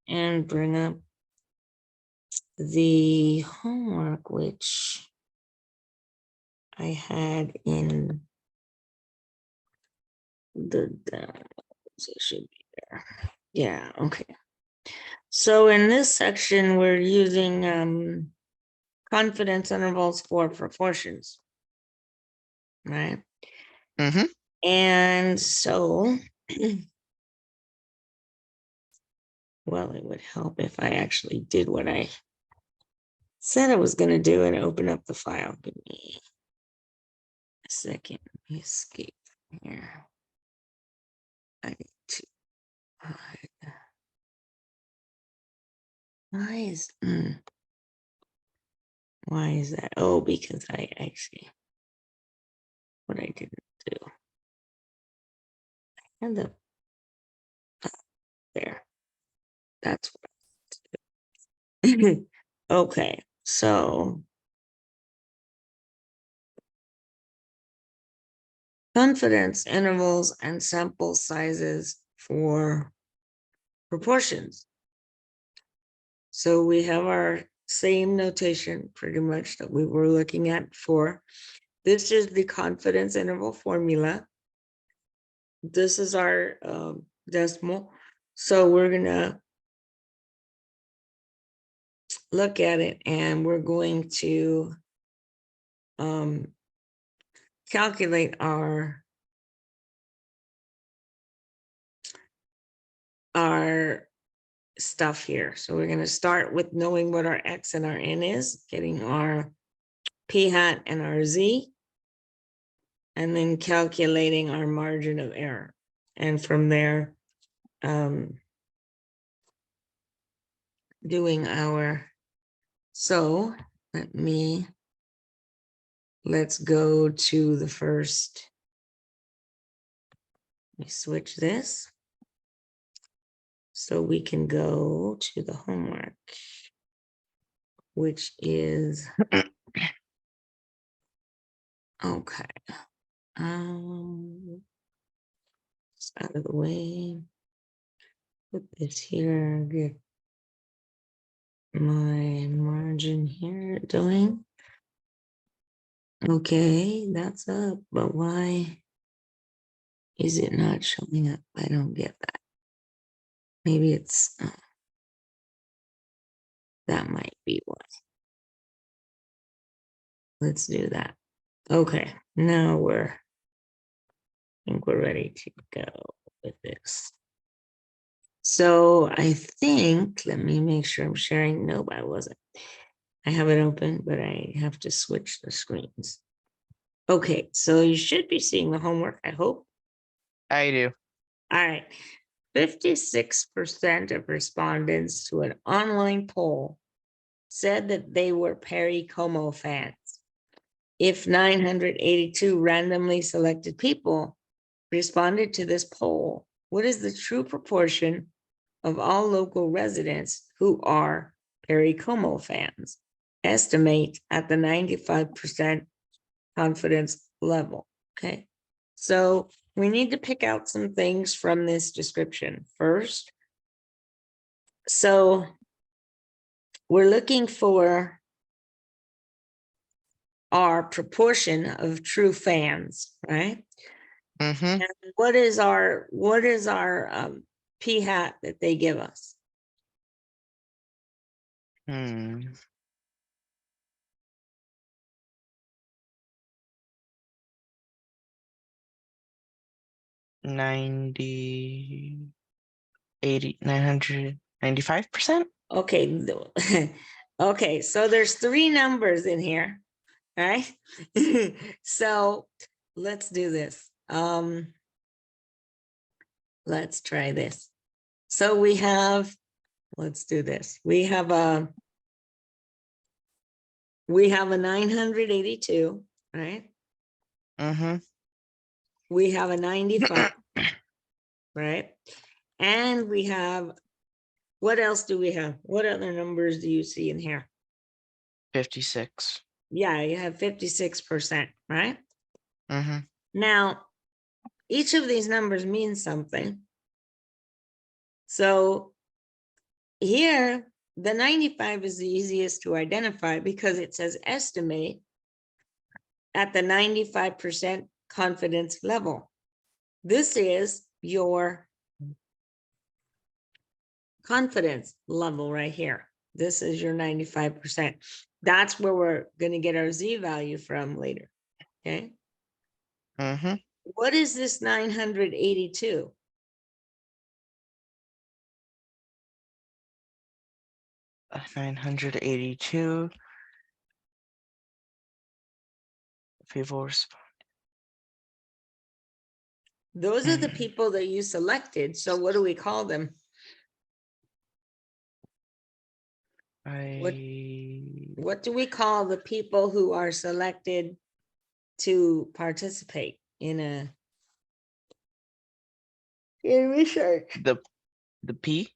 and bring up the homework, which I had in the it should be there. Yeah, okay. So in this section, we're using confidence intervals for proportions, right? Mm-hmm. And so, well, it would help if I actually did what I said I was going to do and open up the file. Give me a second. Let me escape here. I need to hide. Why is that? Oh, because I actually, what I didn't do. And up there. That's what. Okay, so confidence intervals and sample sizes for proportions. So we have our same notation pretty much that we were looking at before. This is the confidence interval formula. This is our decimal. So we're gonna look at it and we're going to calculate our stuff here. So we're going to start with knowing what our X and our N is, getting our P hat and our Z, and then calculating our margin of error. And from there, doing our, so let's go to the first, let me switch this. So we can go to the homework, which is, okay. It's out of the way. Put this here, get my margin here doing. Okay, that's up, but why is it not showing up? I don't get that. Maybe it's, that might be why. Let's do that. Okay, now I think we're ready to go with this. So I think, let me make sure I'm sharing. Nope, I wasn't. I have it open, but I have to switch the screens. Okay, so you should be seeing the homework, I hope. I do. All right. 56% of respondents to an online poll said that they were Perry Como fans. If 982 randomly selected people responded to this poll, what is the true proportion of all local residents who are Perry Como fans? Estimate at the 95% confidence level. Okay, so we need to pick out some things from this description first. So we're looking for our proportion of true fans, right? Mm-hmm. And what is our P hat that they give us? 90, 80, 995%. Okay, okay, so there's 3 numbers in here, right? So let's do this. Let's try this. So we have, let's do this. We have a 982, right? Mm-hmm. We have a 95, right? And we have, what else do we have? What other numbers do you see in here? 56. Yeah, you have 56%, right? Mm-hmm. Now, each of these numbers means something. So here, the 95 is the easiest to identify because it says estimate at the 95% confidence level. This is your confidence level right here. This is your 95%. That's where we're going to get our Z value from later. Okay. Mm-hmm. What is this 982? Uh, 982 people respond. Those are the people that you selected. So what do we call them? What do we call the people who are selected to participate in research? The P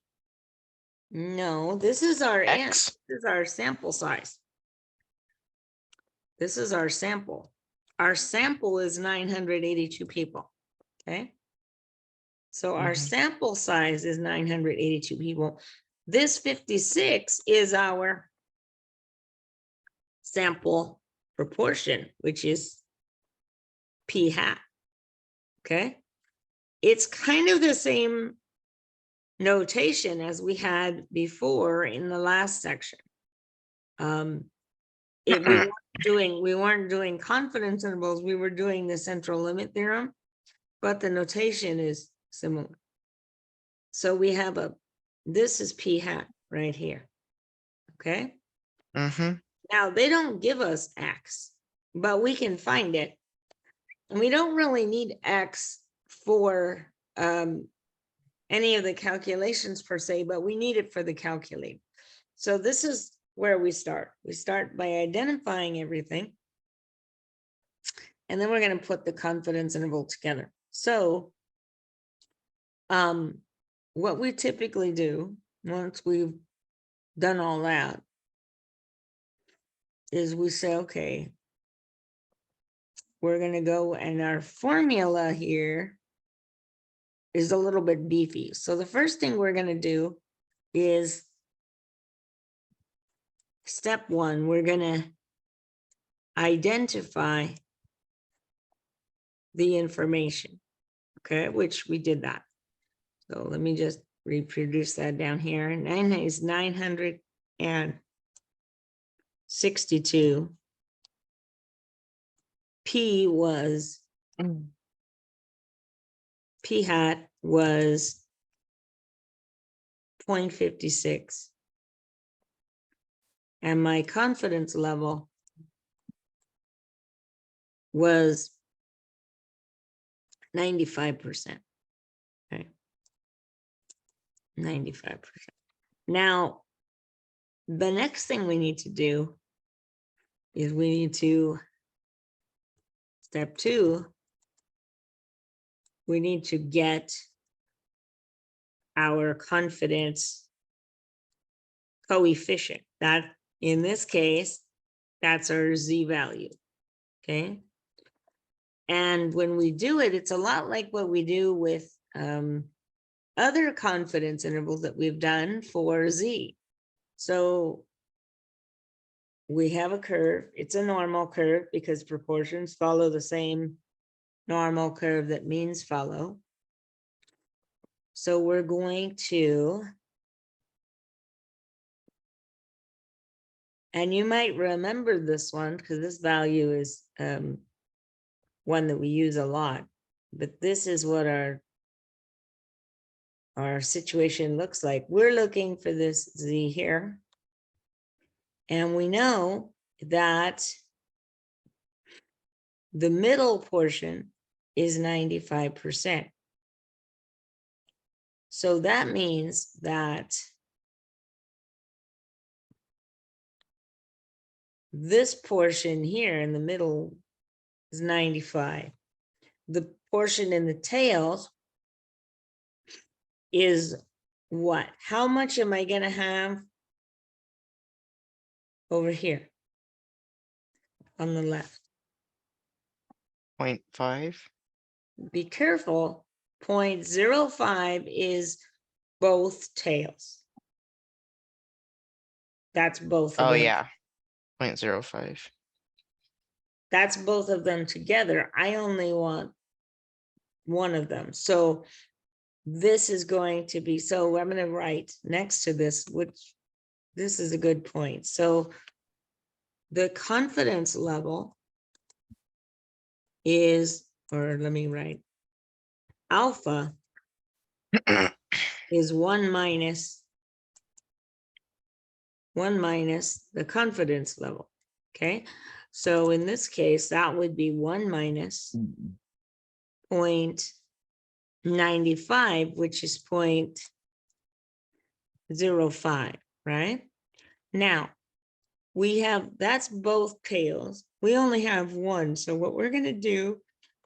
No, this is our N. X. This is our sample size. This is our sample. Our sample is 982 people. Okay. So our sample size is 982 people. This 56 is our sample proportion, which is P hat. Okay. It's kind of the same notation as we had before in the last section. We weren't doing confidence intervals, we were doing the central limit theorem, but the notation is similar. So we have this is P hat right here. Okay. Mm-hmm. Now they don't give us X, but we can find it. And we don't really need X for any of the calculations per se, but we need it for the calculate. So this is where we start. We start by identifying everything. And then we're going to put the confidence interval together. So what we typically do once we've done all that is we say, okay, we're going to go, and our formula here is a little bit beefy. So the first thing we're going to do is step one, we're going to identify the information, okay, which we did that. So let me just reproduce that down here. 9 is 962. P hat was 0.56. And my confidence level was 95%. Okay. 95%. Now, the next thing we need to do is we need to, step two, we need to get our confidence coefficient. That, in this case, that's our Z value. Okay. And when we do it, it's a lot like what we do with other confidence intervals that we've done for Z. So we have a curve. It's a normal curve because proportions follow the same normal curve that means follow. So we're going to, and you might remember this one because this value is one that we use a lot, but this is what our situation looks like. We're looking for this Z here. And we know that the middle portion is 95%. So that means that this portion here in the middle is 95. The portion in the tail is what? How much am I going to have over here on the left? 0.5. Be careful. 0.05 is both tails. That's both of Oh, them. yeah. 0.05. That's both of them together. I only want one of them. So this is going to be, so I'm going to write next to this, which this is a good point. So the confidence level is, or let me write, alpha is one minus the confidence level. Okay. So in this case, that would be 1 minus 0.95, which is 0.05, right? Now, we have, that's both tails. We only have one. So what we're going to do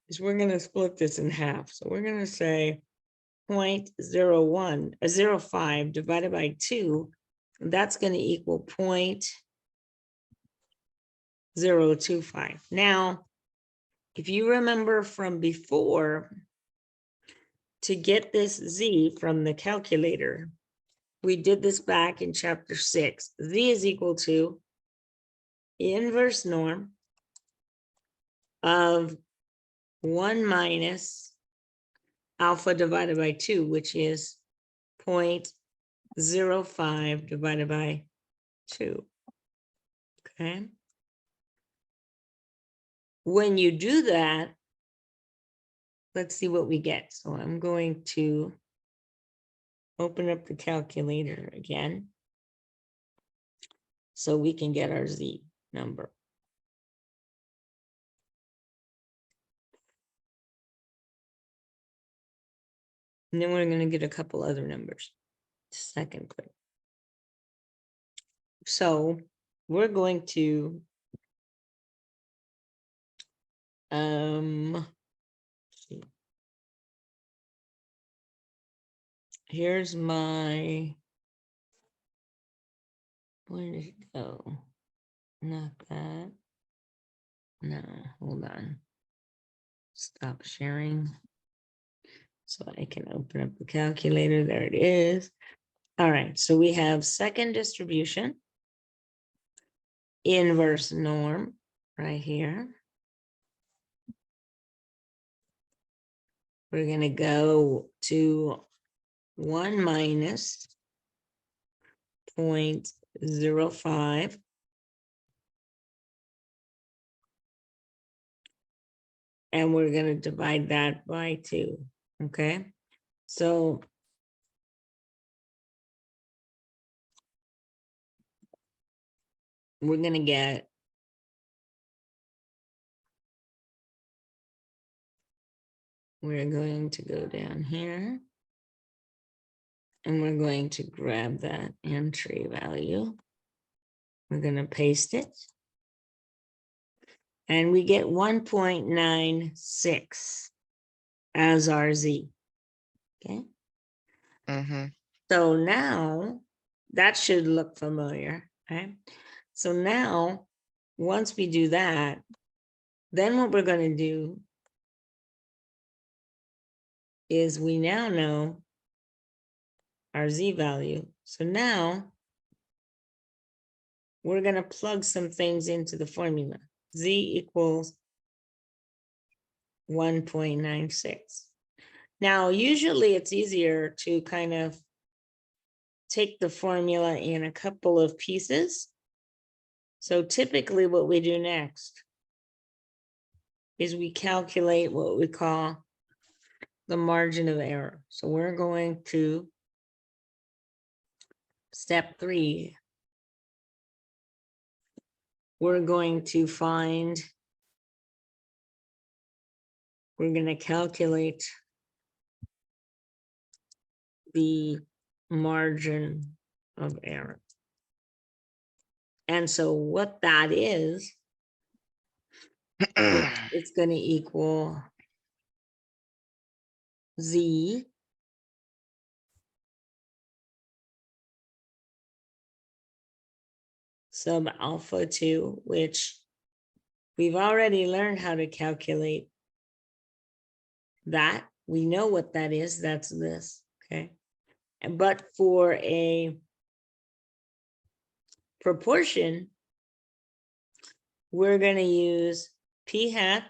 is we're going to split this in half. So we're going to say 0.01, 0.05 divided by 2. That's going to equal 0.025. Now, if you remember from before, to get this z from the calculator, we did this back in chapter 6. Z is equal to inverse norm of 1 minus alpha divided by 2, which is 0.05 divided by 2. Okay. When you do that, let's see what we get. So I'm going to open up the calculator again so we can get our z number. And then we're going to get a couple other numbers. Second click. So we're going to see. Here's my, where did it go? Not that. No, hold on. Stop sharing so I can open up the calculator. There it is. All right, so we have second distribution, inverse norm right here. We're going to go to 1 minus 0.05. And we're going to divide that by 2. Okay. So we're going to get we're going to go down here and we're going to grab that entry value. We're going to paste it. And we get 1.96 as our Z. Okay. Mm-hmm. So now that should look familiar, right? So now, once we do that, then what we're going to do is we now know our Z value. So now we're going to plug some things into the formula. Z equals 1.96. Now, usually it's easier to kind of take the formula in a couple of pieces. So typically what we do next is we calculate what we call the margin of error. So we're going to step 3. We're going to calculate the margin of error. And so what that is, it's going to equal Z sub alpha 2, which we've already learned how to calculate that. We know what that is. That's this. Okay. But for a proportion, we're going to use p hat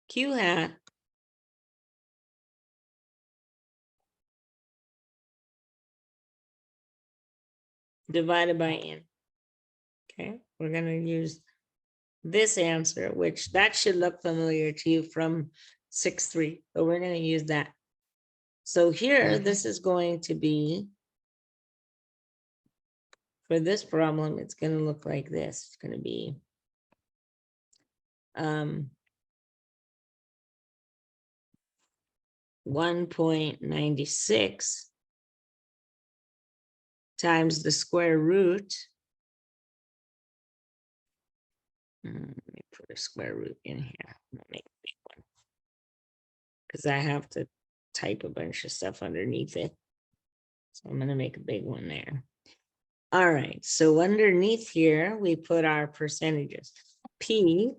q hat divided by n. Okay, we're going to use this answer, which that should look familiar to you from 6-3. So we're going to use that. So here, this is going to be, for this problem, it's going to look like this. It's going to be 1.96 times the square root. Let me put a square root in here. I'm gonna make a big one because I have to type a bunch of stuff underneath it. So I'm going to make a big one there. All right, so underneath here, we put our percentages. P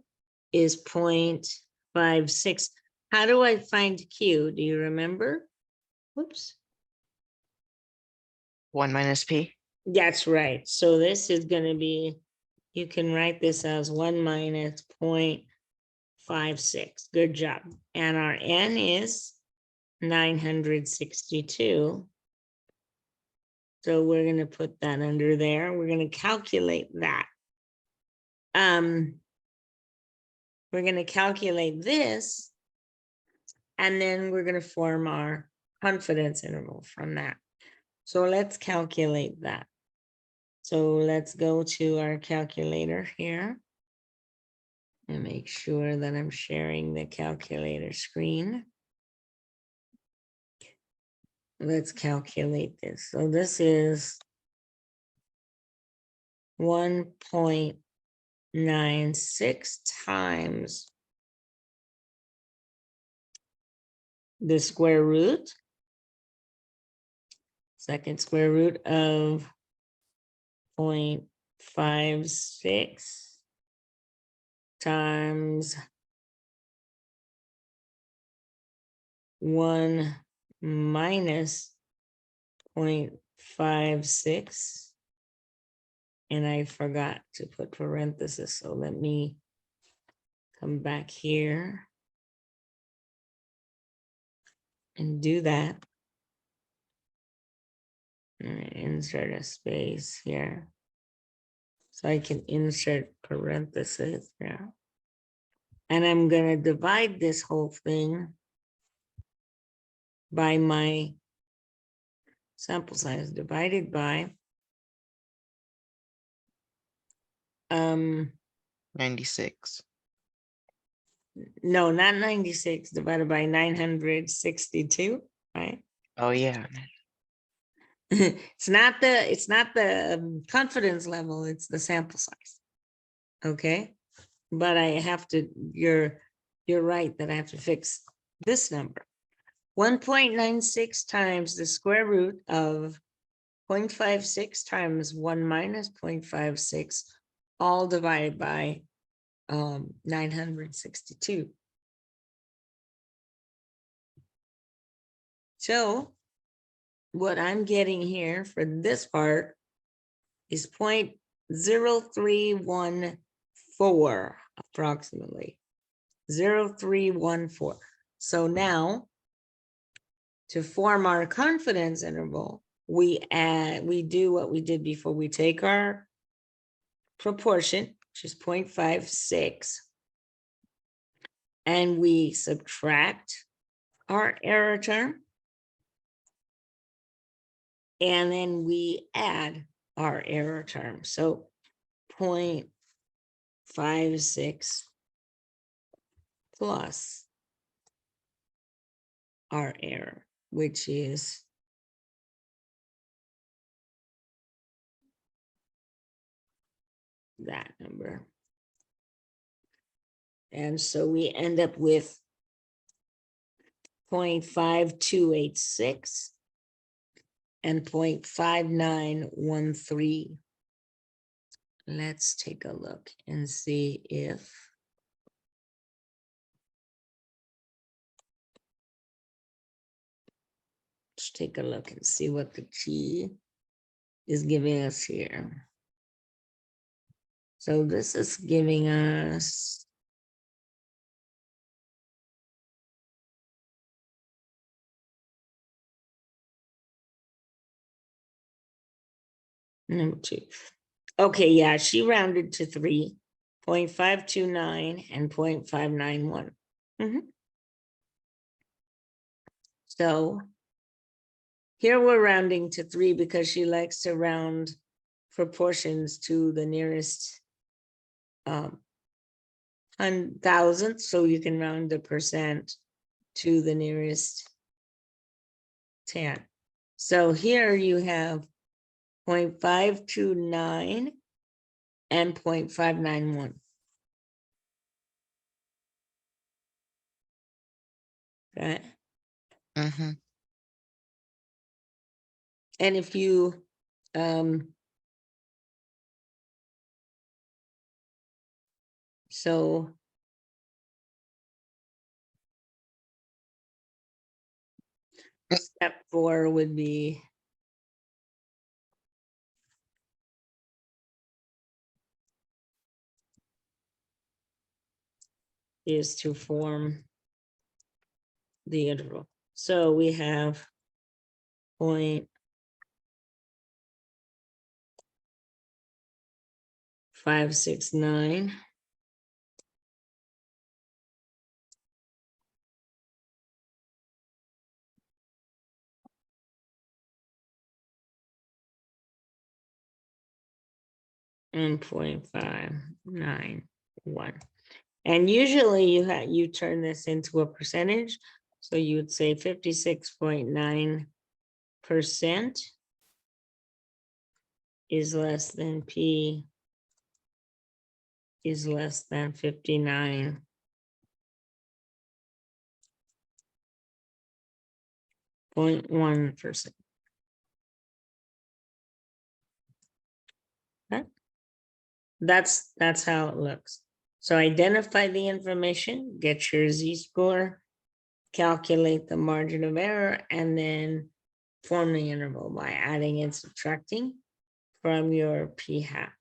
is 0.56. How do I find Q? Do you remember? Whoops. 1 minus P. That's right. So this is going to be, you can write this as 1 minus 0.56. Good job. And our N is 962. So we're going to put that under there. We're going to calculate that. We're going to calculate this, and then we're going to form our confidence interval from that. So let's calculate that. So let's go to our calculator here and make sure that I'm sharing the calculator screen. Let's calculate this. So this is 1.96 times the square root, second square root of 0.56 times 1 minus 0.56. And I forgot to put parentheses, so let me come back here and do that. And insert a space here. So I can insert parentheses there. And I'm going to divide this whole thing by my sample size divided by 96. No, not 96, divided by 962, right? Oh yeah. It's not the confidence level, it's the sample size. Okay, but I have to, you're right that I have to fix this number. 1.96 times the square root of 0.56 times 1 minus 0.56, all divided by 962. So what I'm getting here for this part is 0.0314 approximately. 0.0314. So now to form our confidence interval, we do what we did before. We take our proportion, which is 0.56, and we subtract our error term, and then we add our error term. So 0.56 plus our error, which is that number. And so we end up with 0.5286 and 0.5913. Let's take a look and see if Let's take a look and see what the T is giving us here. So this is giving us number 2. Okay, yeah, she rounded to 3, 0.529 and 0.591. So here we're rounding to 3 because she likes to round proportions to the nearest thousandth, so you can round the percent to the nearest 10. So here you have 0.529 and 0.591. Okay. Mm-hmm. And if you so step 4 would be is to form the interval. So we have 0.569 and 0.591. And usually you turn this into a percentage. So you would say 56.9% is less than P is less than 59.1%. Okay. That's how it looks. So identify the information, get your z-score, calculate the margin of error, and then form the interval by adding and subtracting from your p-hat.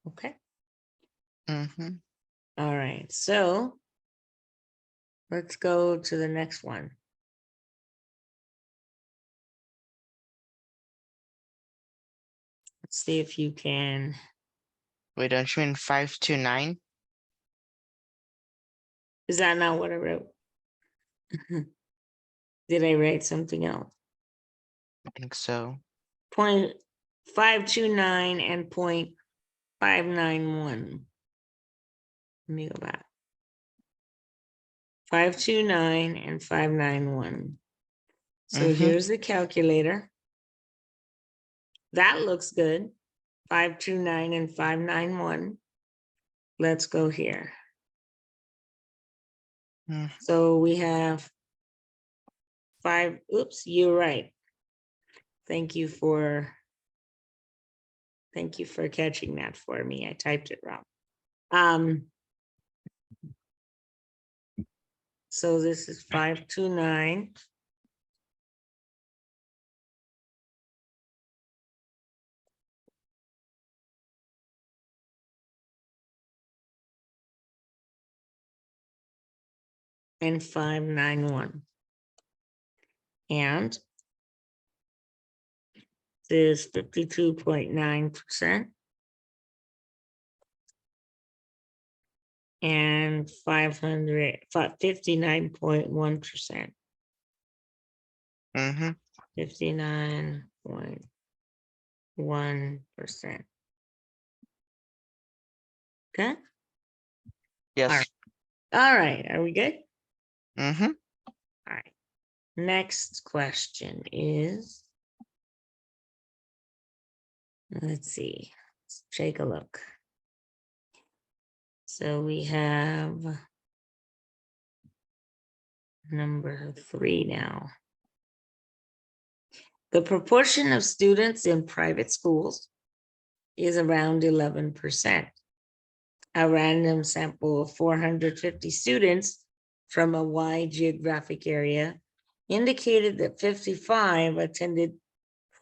Okay. Mm-hmm. All right. So let's go to the next one. Let's see if you can. Wait, don't you mean 529? Is that not what I wrote? Did I write something else? I think so. 0.529 and 0.591. Let me go back. 529 and 591. So here's the calculator. That looks good. 529 and 591. Let's go here. So we have 5. Oops, you're right. Thank you for catching that for me. I typed it wrong. So this is 529. And 591. And this is 52.9%. And 59.1%. 59.1%. Okay. Yes. All right. Are we good? All right. Next question is, let's see. Let's take a look. So we have number 3 now. The proportion of students in private schools is around 11%. A random sample of 450 students from a wide geographic area indicated that 55 attended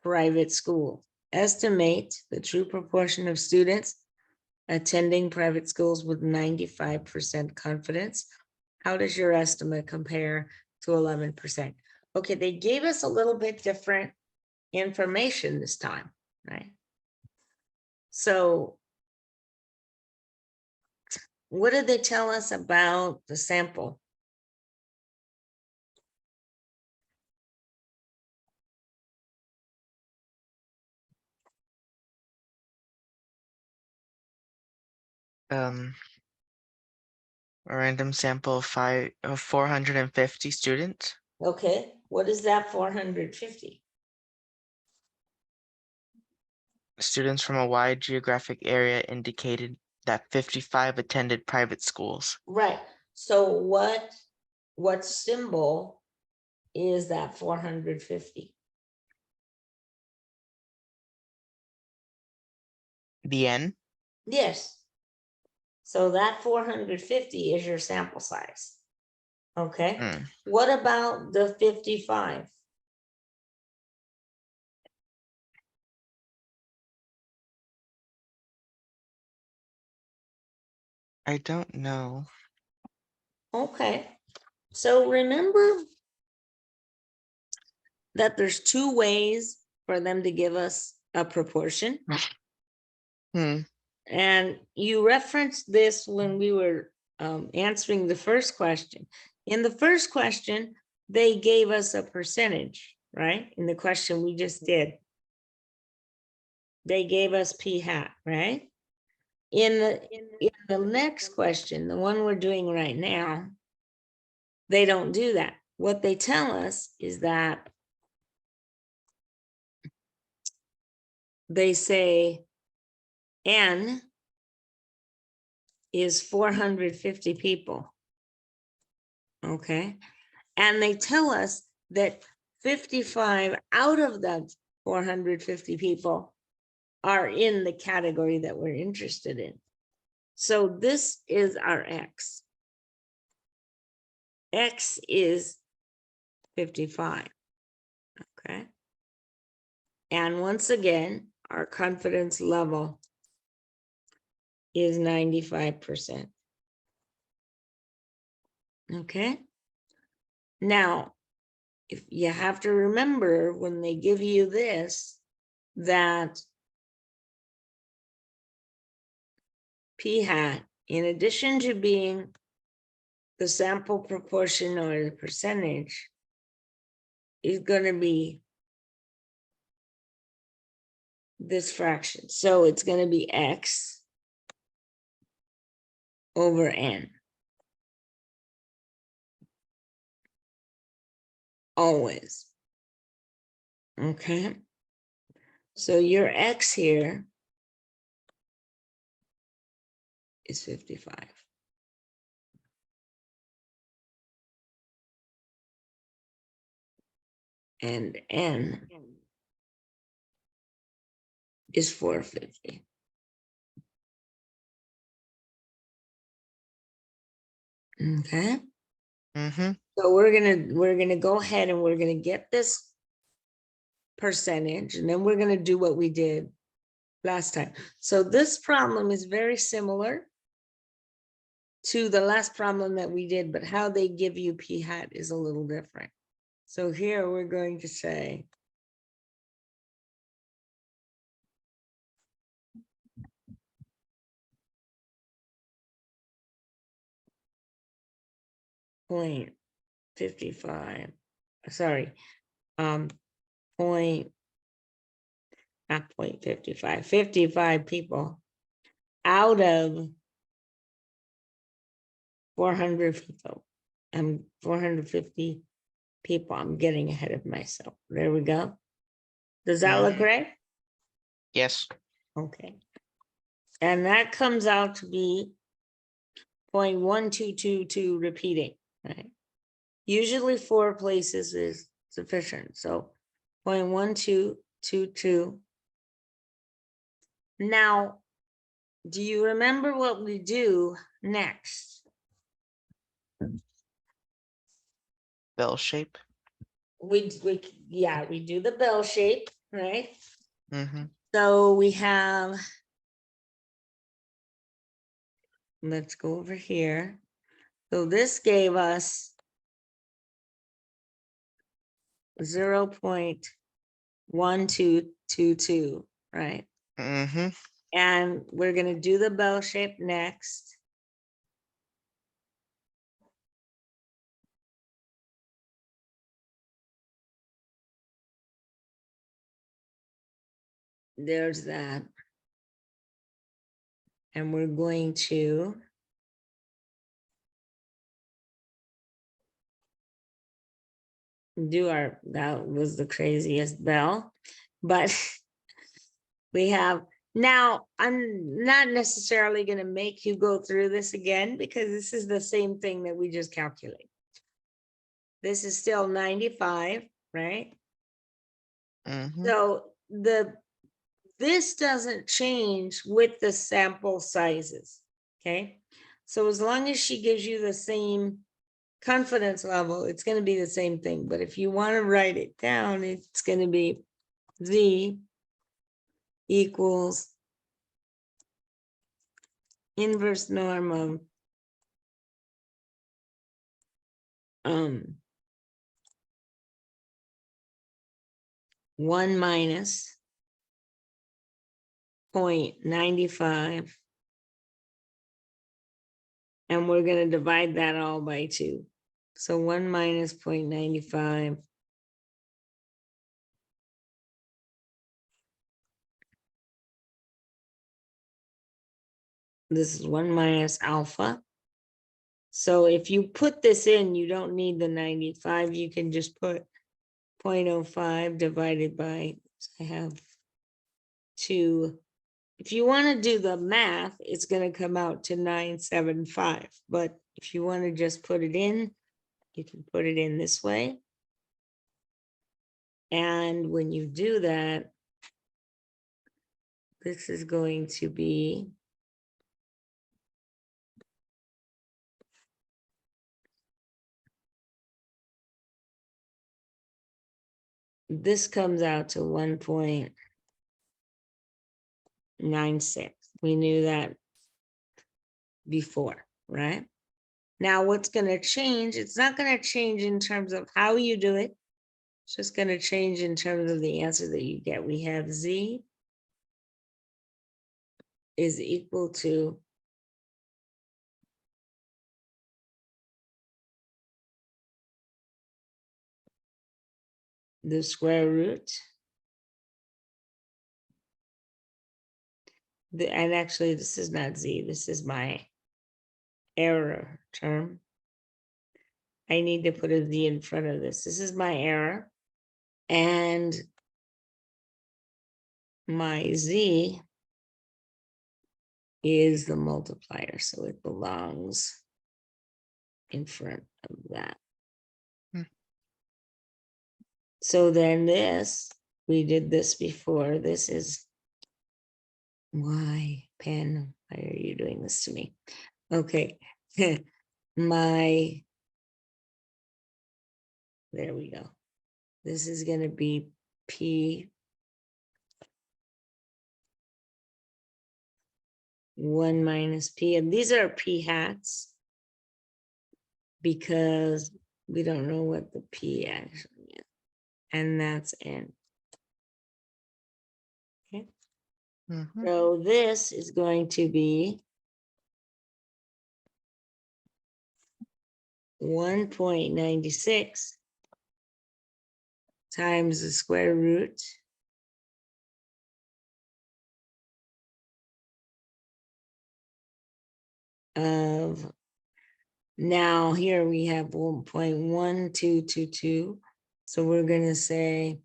private school. Estimate the true proportion of students attending private schools with 95% confidence. How does your estimate compare to 11%? Okay, they gave us a little bit different information this time, right? So what did they tell us about the sample? A random sample of 450 students. Okay, what is that 450? Students from a wide geographic area indicated that 55 attended private schools. Right, so what symbol is that 450? The N? Yes. So that 450 is your sample size. Okay, Hmm. what about the 55? I don't know. Okay, so remember that there's two ways for them to give us a proportion. Hmm. And you referenced this when we were answering the first question. In the first question, they gave us a percentage, right? In the question we just did, they gave us p hat, right? In the next question, the one we're doing right now, they don't do that. What they tell us is that they say N is 450 people. Okay. And they tell us that 55 out of the 450 people are in the category that we're interested in. So this is our X. X is 55. Okay. And once again, our confidence level is 95%. Okay. Now, if you have to remember when they give you this, that p hat, in addition to being the sample proportion or the percentage, is going to be this fraction. So it's going to be X over N. Always. Okay. So your X here is 55. And N is 450. Okay. Mm-hmm. So we're gonna go ahead and we're gonna get this percentage, and then we're gonna do what we did last time. So this problem is very similar to the last problem that we did, but how they give you p hat is a little different. So here we're going to say point 55, sorry, point, not 0.55, 55 people out of 400 people. 450 people. I'm getting ahead of myself. There we go. Does that look Mm-hmm. right? Yes. Okay. And that comes out to be 0.1222 repeating, right? Usually 4 places is sufficient. So 0.1222. Now, do you remember what we do next? Bell shape. we do the bell shape, right? Mm-hmm. So we have, let's go over here. So this gave us 0.1222, right? Mm-hmm. And we're gonna do the bell shape next. There's that. And we're going to do our, that was the craziest bell, but we have, now I'm not necessarily going to make you go through this again because this is the same thing that we just calculated. This is still 95, right? Mm-hmm. So this doesn't change with the sample sizes, okay? So as long as she gives you the same confidence level, it's going to be the same thing. But if you want to write it down, it's going to be Z equals inverse norm of 1 minus 0.95, and we're going to divide that all by 2. So 1 minus 0.95 this is 1 minus alpha. So if you put this in, you don't need the 95. You can just put 0.05 divided by, I have 2. If you want to do the math, it's going to come out to 975. But if you want to just put it in, you can put it in this way. And when you do that, this is going to be this comes out to 1.96. We knew that before, right? Now what's going to change, it's not going to change in terms of how you do it. It's just going to change in terms of the answer that you get. We have Z is equal to the square root. And actually, this is not Z, this is my error term. I need to put a Z in front of this. This is my error. And my Z is the multiplier, so it belongs in front of that. Hmm. So then this, we did this before. This is why, pen, why are you doing this to me? Okay, my, there we go. This is going to be P 1 minus P, and these are P hats because we don't know what the P actually is, and that's N. Okay, Mm-hmm. so this is going to be 1.96 times the square root of, now here we have 1.1222. So we're going to say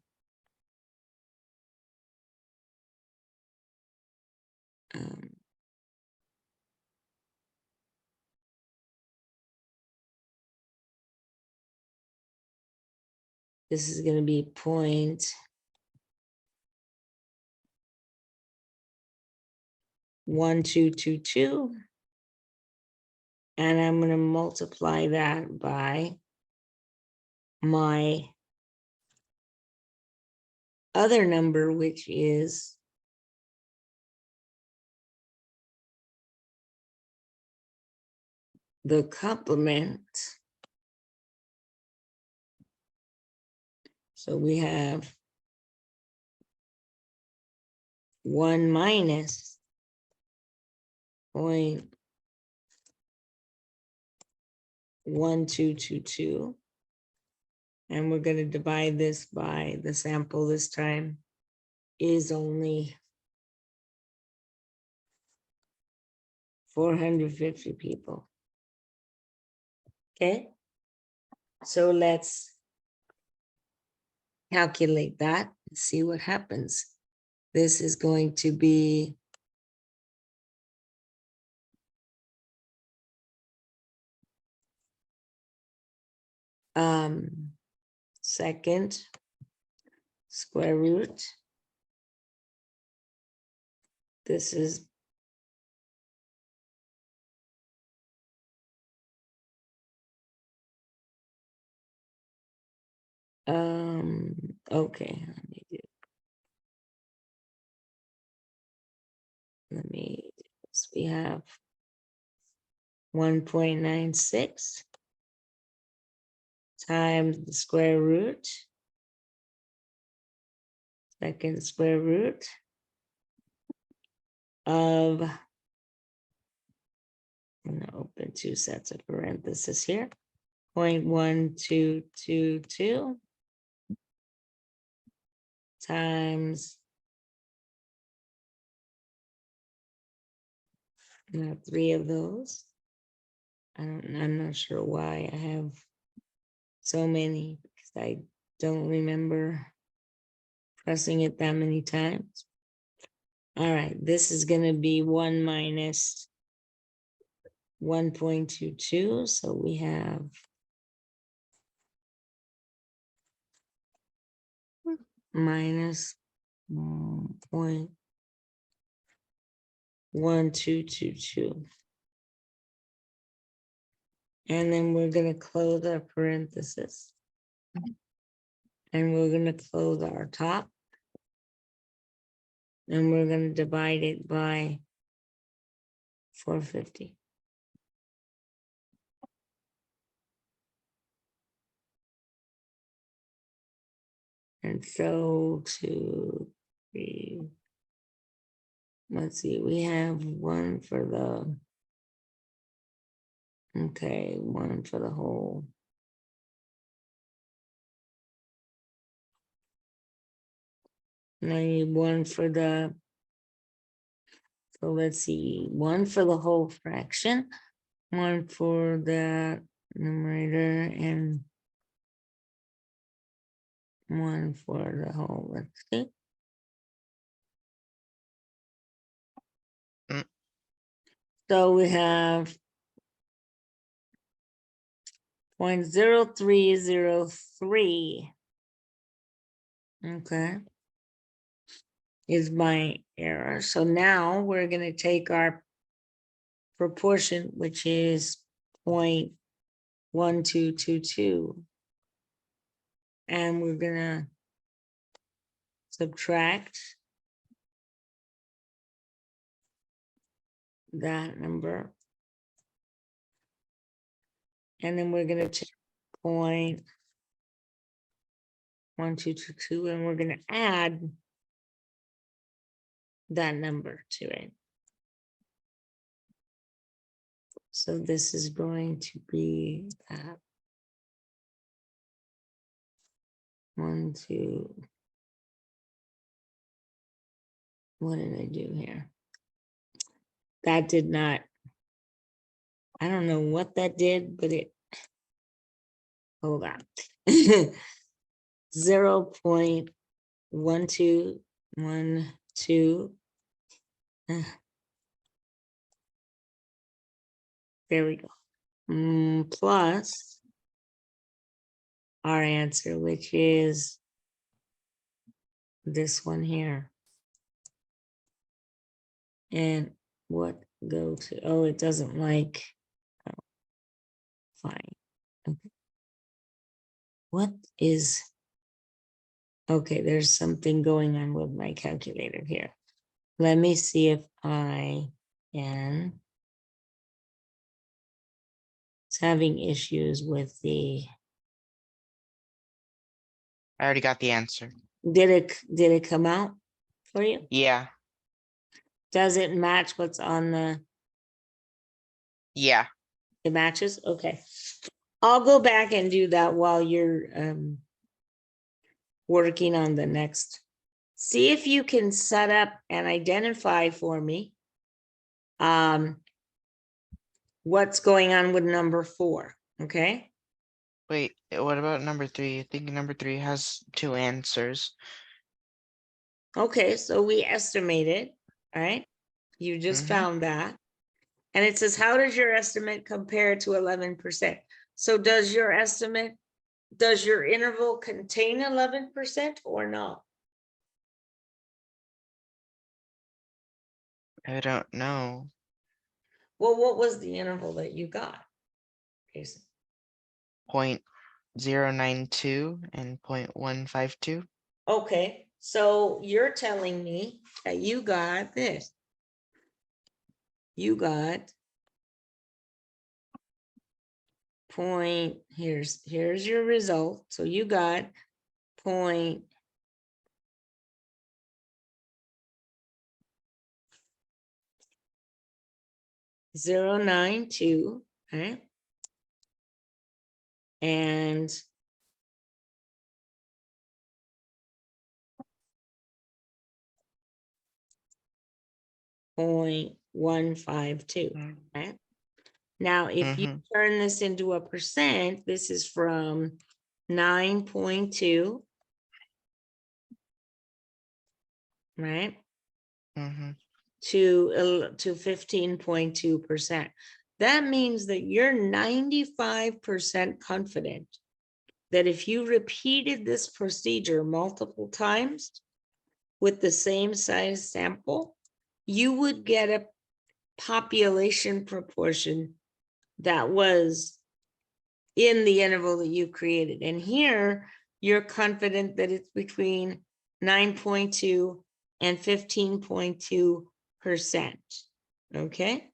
this is going to be 0.1222. And I'm going to multiply that by my other number, which is the complement. So we have 1 minus 0.1222. And we're going to divide this by the sample this time is only 450 people. Okay, so let's calculate that and see what happens. This is going to be second square root. This is okay, let me do this. We have 1.96 times the square root, second square root of, I'm gonna open 2 sets of parentheses here, 0.1222 times 3 of those. I'm not sure why I have so many, because I don't remember pressing it that many times. All right, this is going to be 1 minus 1.22. So we have minus 0.1222. And then we're going to close our parenthesis. And we're going to close our top. And we're going to divide it by 450. And so let's see, we have 1 for the, okay, 1 for the whole. And I need 1 for the, so let's see, 1 for the whole fraction, 1 for the numerator, and 1 for the whole, let's see. Mm. So we have 0.0303. Okay. Is my error. So now we're going to take our proportion, which is 0.1222. And we're going to subtract that number. And then we're going to take 0.1222 and we're going to add that number to it. So this is going to be that 1, 2. What did I do here? That did not, I don't know what that did, but it, hold on. 0.1212. There we go. Plus our answer, which is this one here. And what go to, oh, it doesn't like, oh, fine. Okay. What is Okay, there's something going on with my calculator here. Let me see if I can. It's having issues with the, I already got the answer. did it come out for you? Yeah, Does it match what's on yeah. it matches? Okay. I'll go back and do that while you're working on the next. See if you can set up and identify for me what's going on with number 4, okay? Wait, what about number 3? I think number 3 has 2 answers. Okay, so we estimated, all right? You just Mhm. found that. And it says, how does your estimate compare to 11%? So does your estimate, does your interval contain 11% or not? I don't know. Well, what was the interval that you got, Jason? 0.092 and 0.152. Okay, so you're telling me that you got this. You got point, here's your result. So you got point 0.092, right? And 0.152, Mm. right? Now, if you Mhm. turn this into a percent, this is from 9.2, right? Mhm. To 15.2%. That means that you're 95% confident that if you repeated this procedure multiple times with the same size sample, you would get a population proportion that was in the interval that you created. And here, you're confident that it's between 9.2 and 15.2%. Okay?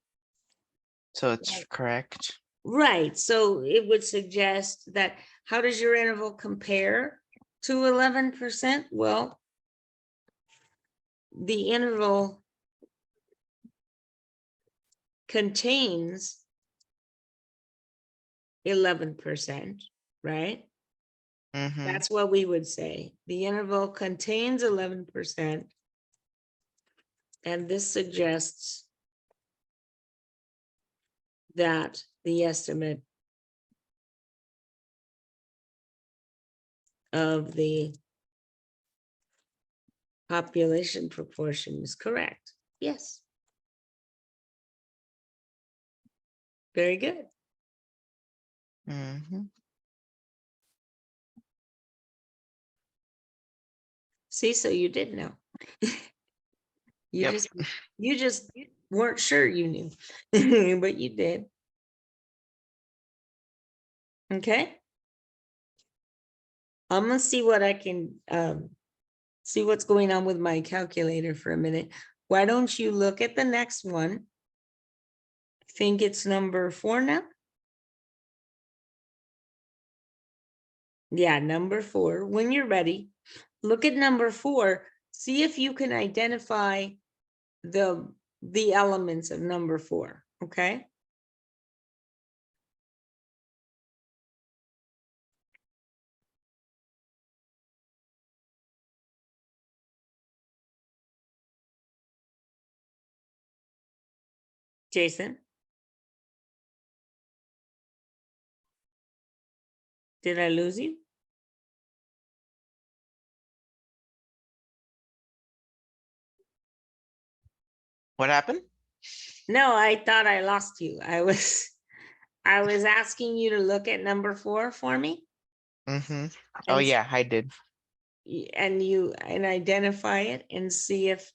So it's correct. Right. So it would suggest that how does your interval compare to 11%? Well, the interval contains 11%, right? Mhm. That's what we would say. The interval contains 11%, and this suggests that the estimate of the population proportion is correct. Yes. Very good. Mhm. See, so you did know. You Yep. just weren't sure you knew, but you did. Okay. I'm gonna see what I can see what's going on with my calculator for a minute. Why don't you look at the next one? I think it's number 4 now. Yeah, number 4. When you're ready, look at number 4. See if you can identify the elements of number 4. Okay. Jason, did I lose you? What happened? No, I thought I lost you. I was asking you to look at number 4 for me Mhm. Oh and yeah, I did. and identify it and see if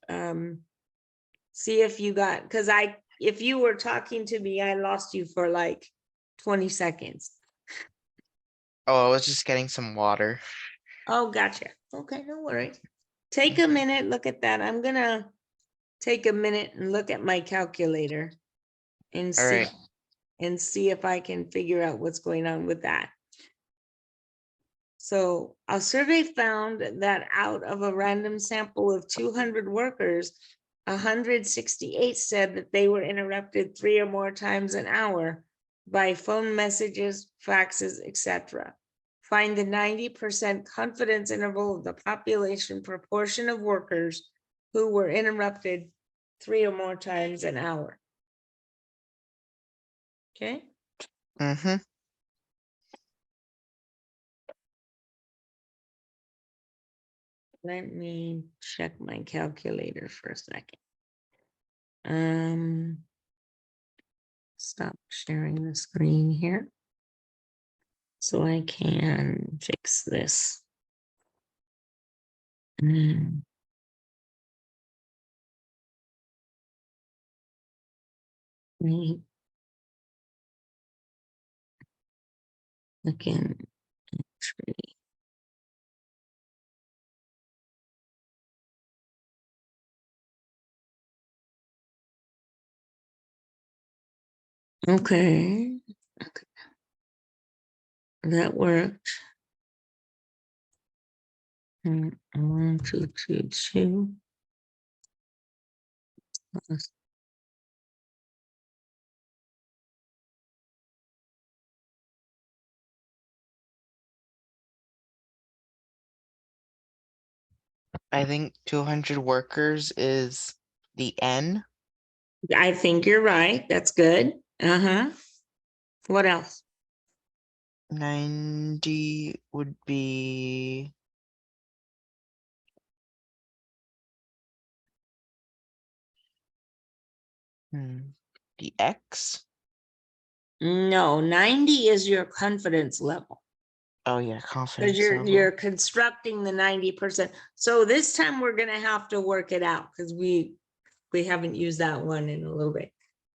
you got, because if you were talking to me, I lost you for like 20 seconds. Oh, I was just getting some water. Oh, gotcha. Okay, no worries. Take a minute, look at that. I'm gonna take a minute and look at my calculator and All see right. if I can figure out what's going on with that. So a survey found that out of a random sample of 200 workers, 168 said that they were interrupted 3 or more times an hour by phone messages, faxes, etc. Find the 90% confidence interval of the population proportion of workers who were interrupted 3 or more times an hour. Okay. Mm-hmm. Let me check my calculator for a second. Stop sharing the screen here so I can fix this. Me again. Okay. Okay. That worked. 1222. I think 200 workers is the N. I think you're right. That's good. Uh-huh. What else? 90 would be the X. No, 90 is your confidence level. Oh yeah, Because confidence you're level. constructing the 90%. So this time we're gonna have to work it out because we haven't used that one in a little bit.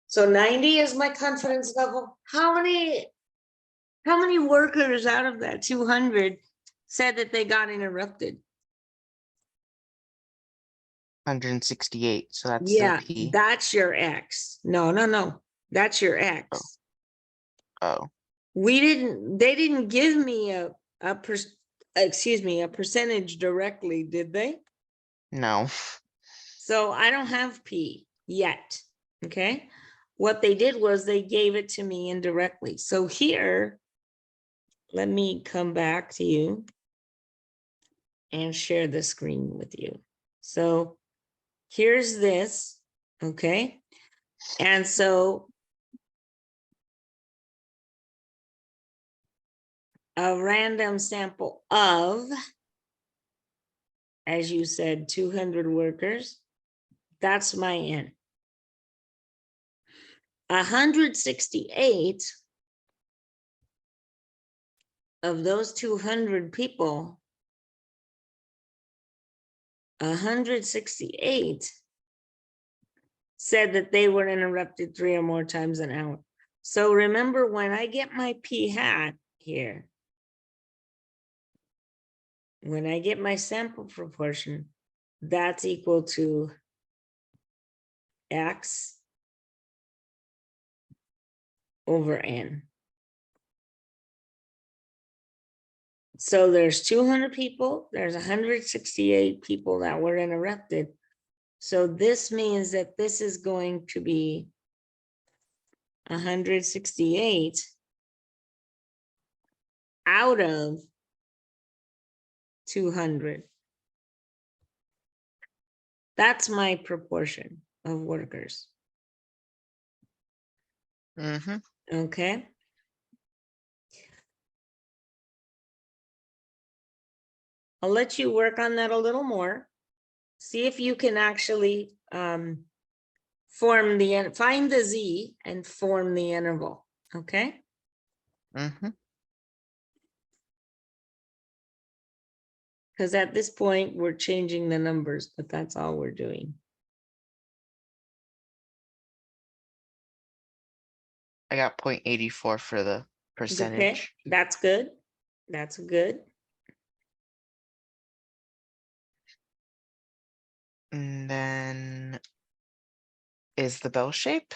So 90 is my confidence level. How many workers out of that 200 said that they got interrupted? 168. So that's the Yeah, P. that's your X. No. That's your Oh, X. oh, They didn't give me a percentage directly, did they? no. So I don't have P yet. Okay. What they did was they gave it to me indirectly. So here, let me come back to you and share the screen with you. So here's this. Okay. And so a random sample of, as you said, 200 workers, that's my N. 168 of those 200 people, 168 said that they were interrupted 3 or more times an hour. So remember, when I get my P hat here, when I get my sample proportion, that's equal to X over N. So there's 200 people, there's 168 people that were interrupted. So this means that this is going to be 168 out of 200. That's my proportion of workers. Mm-hmm. Okay. I'll let you work on that a little more. See if you can actually find the Z and form the interval. Okay. Mm-hmm. Because at this point we're changing the numbers, but that's all we're doing. I got 0.84 for the Okay, percentage. that's good. That's good. And then is the bell shape?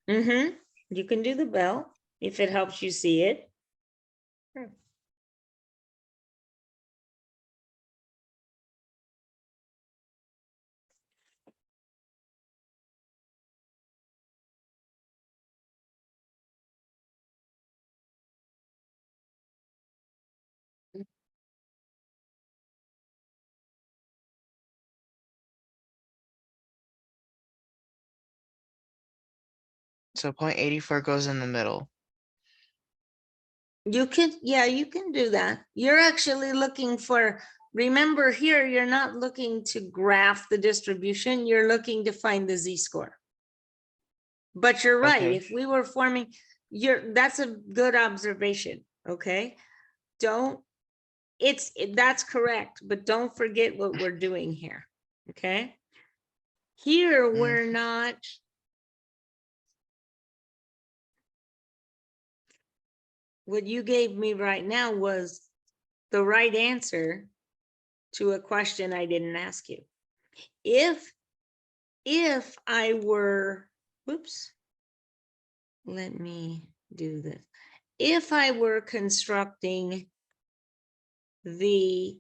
Mm-hmm. You can do the bell if it helps you see it. So 0.84 goes in the middle. You can, yeah, you can do that. You're actually looking for, remember here, you're not looking to graph the distribution, you're looking to find the z-score. But you're right, Okay. if we were forming, that's a good observation, okay? That's correct, but don't forget what we're doing here, okay? Here, we're not, what you gave me right now was the right answer to a question I didn't ask you. If I were, whoops, let me do this. If I were constructing the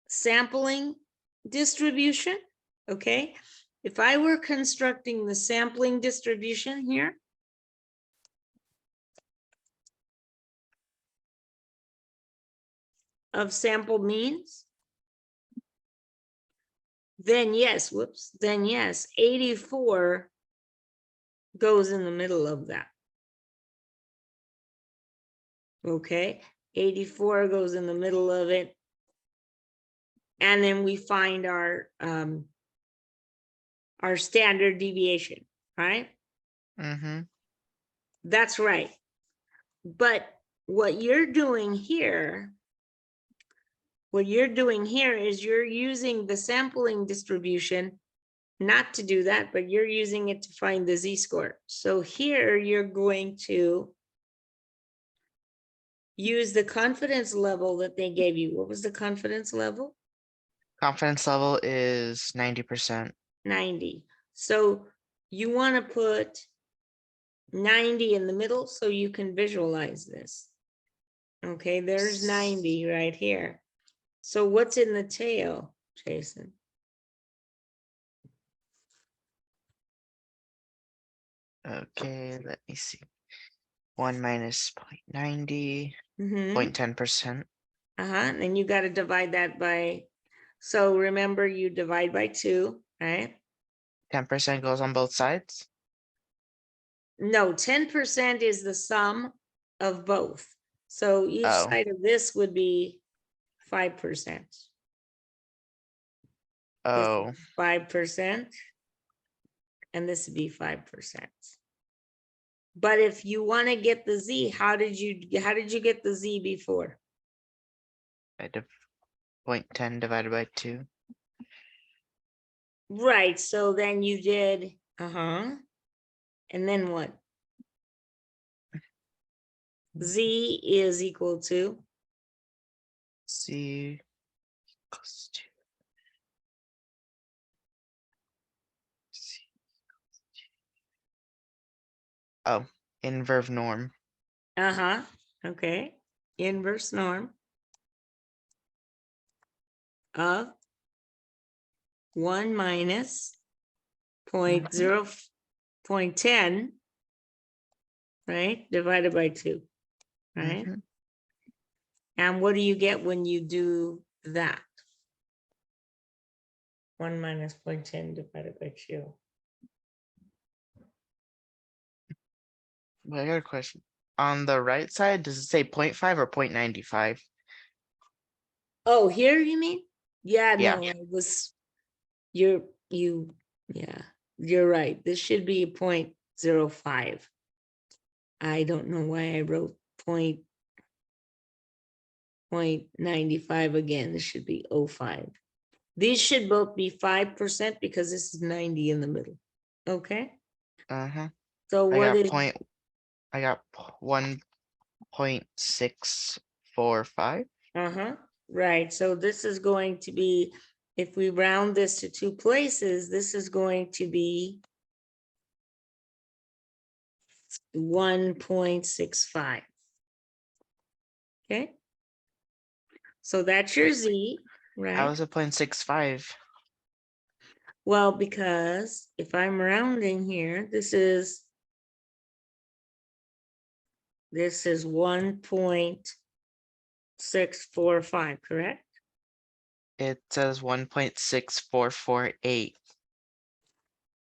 sampling distribution, okay? If I were constructing the sampling distribution here, of sample means, then yes, whoops, then yes, 84 goes in the middle of that. Okay, 84 goes in the middle of it. And then we find our standard deviation, right? Mm-hmm. That's right. But what you're doing here is you're using the sampling distribution not to do that, but you're using it to find the z-score. So here you're going to use the confidence level that they gave you. What was the confidence level? Confidence level is 90%. 90. So you want to put 90 in the middle so you can visualize this. Okay, there's 90 right here. So what's in the tail, Jason? Okay, let me see. 1 minus 0.90, Mm-hmm. 0.10%. And then you got to divide that by, so remember you divide by 2, right? 10% goes on both sides. No, 10% is the sum of both. So each Oh, side of this would be 5%. This oh, is 5%, and this would be 5%. But if you want to get the z, how did you get the z before? I div 0.10 divided by 2. Right, so then you did, and then what? Z is equal to, C equals to C. Oh, inverse norm. okay, inverse norm of 1 minus 0.10, right, divided by 2, right? Mm-hmm. And what do you get when you do that? 1 minus 0.10 divided by 2. Well, I got a question. On the right side, does it say 0.5 or 0.95? Oh, here you mean? Yeah, Yeah. no, it was, you, yeah, you're right. This should be 0.05. I don't know why I wrote 0.95 again. This should be 0.05. These should both be 5% because this is 90 in the middle. Okay. Uh-huh. So I what got is, point. I got 1.645. right. So this is going to be if we round this to 2 places, this is going to be 1.65. Okay. So that's your Z, How right? is it 0.65? Well, because if I'm rounding here, this is 1.645, correct? It says 1.6448.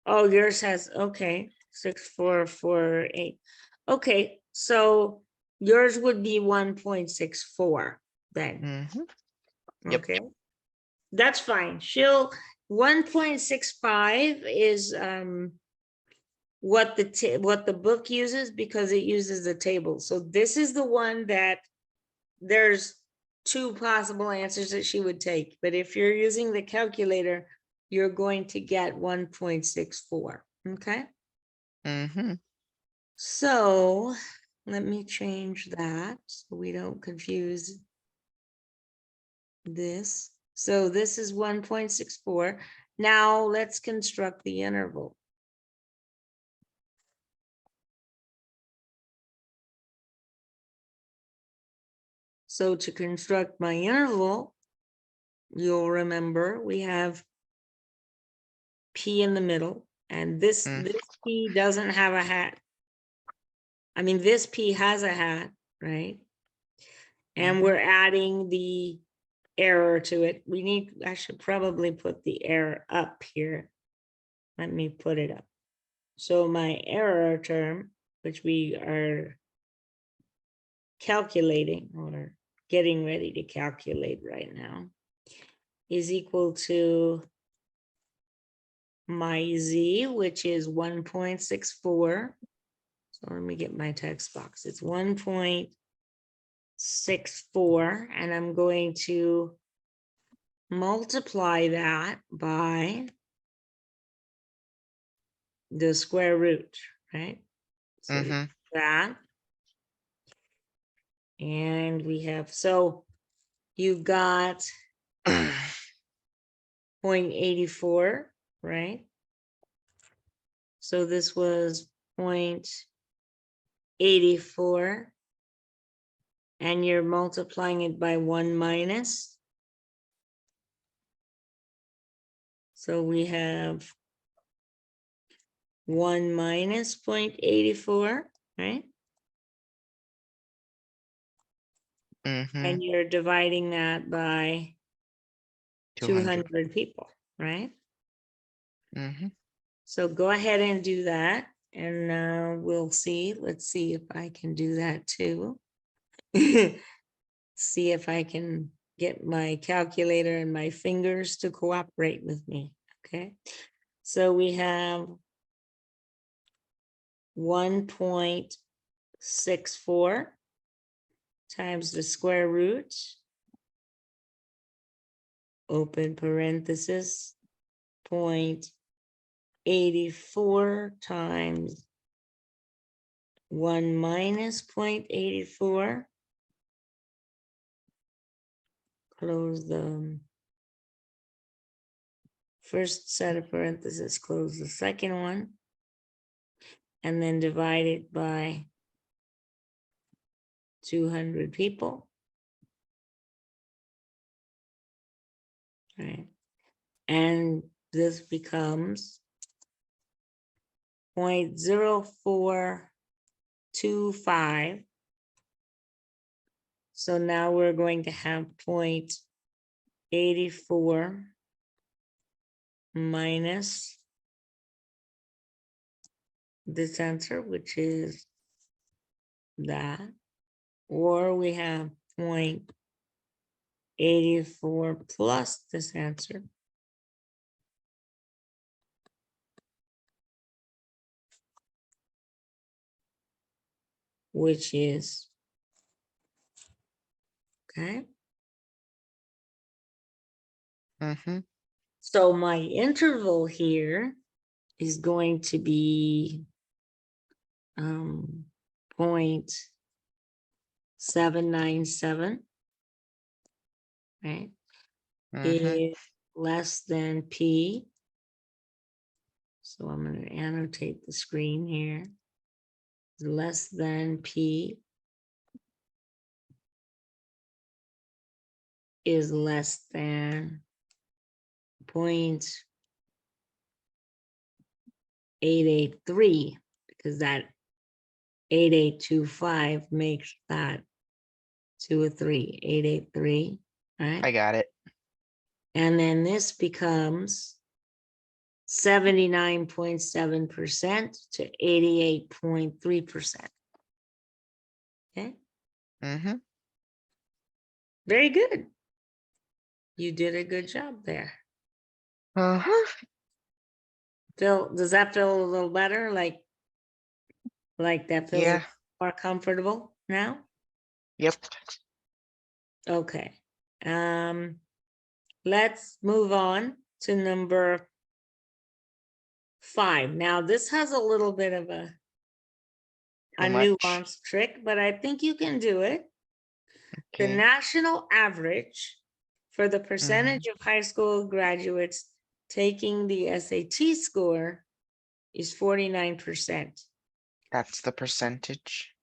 Oh, yours has, okay, 6,448. Okay, so yours would be 1.64 then, Mm-hmm. Yep. okay? That's fine. She'll, 1.65 is what the book uses because it uses the table. So this is the one that there's 2 possible answers that she would take. But if you're using the calculator, you're going to get 1.64. Okay. Mm-hmm. So let me change that so we don't confuse this. So this is 1.64. Now let's construct the interval. So to construct my interval, you'll remember we have P in the middle, and this P doesn't have a hat. I mean, this P has a hat, right? And we're adding the error to it. I should probably put the error up here. Let me put it up. So my error term, which we are calculating or getting ready to calculate right now, is equal to my Z, which is 1.64. So let me get my text box. It's 1.64, and I'm going to multiply that by the square root, right? So Mm-hmm. that, and we have, so you've got 0.84, right? So this was 0.84, and you're multiplying it by 1 minus. So we have 1 minus 0.84, right? Mm-hmm. And you're dividing that by 200 people, right? Mm-hmm. So go ahead and do that, and we'll see. Let's see if I can do that too. See if I can get my calculator and my fingers to cooperate with me, okay? So we have 1.64 times the square root, open parenthesis, 0.84 times 1 minus 0.84, close the first set of parentheses, close the second one, and then divide it by 200 people. Right. And this becomes 0.0425. So now we're going to have 0.84 minus this answer, which is that, or we have 0.84 plus this answer, which is, okay. Mm-hmm. So my interval here is going to be 0.797, right? Mm-hmm. Is less than P. So I'm going to annotate the screen here. Less than P is less than 0.883, because that 8825 makes that 2 or 3, 883, right? I got it. And then this becomes 79.7% to 88.3%. Okay, Mm-hmm. very good. You did a good job there. Uh-huh. Does that feel a little better? Like that feels Yeah. more comfortable now? Yep. Okay. Let's move on to number 5. Now, this has a little bit of a Too much. nuanced trick, but I think you can do it. The Okay. national average for the Mm-hmm. percentage of high school graduates taking the SAT score is 49%. That's the percentage.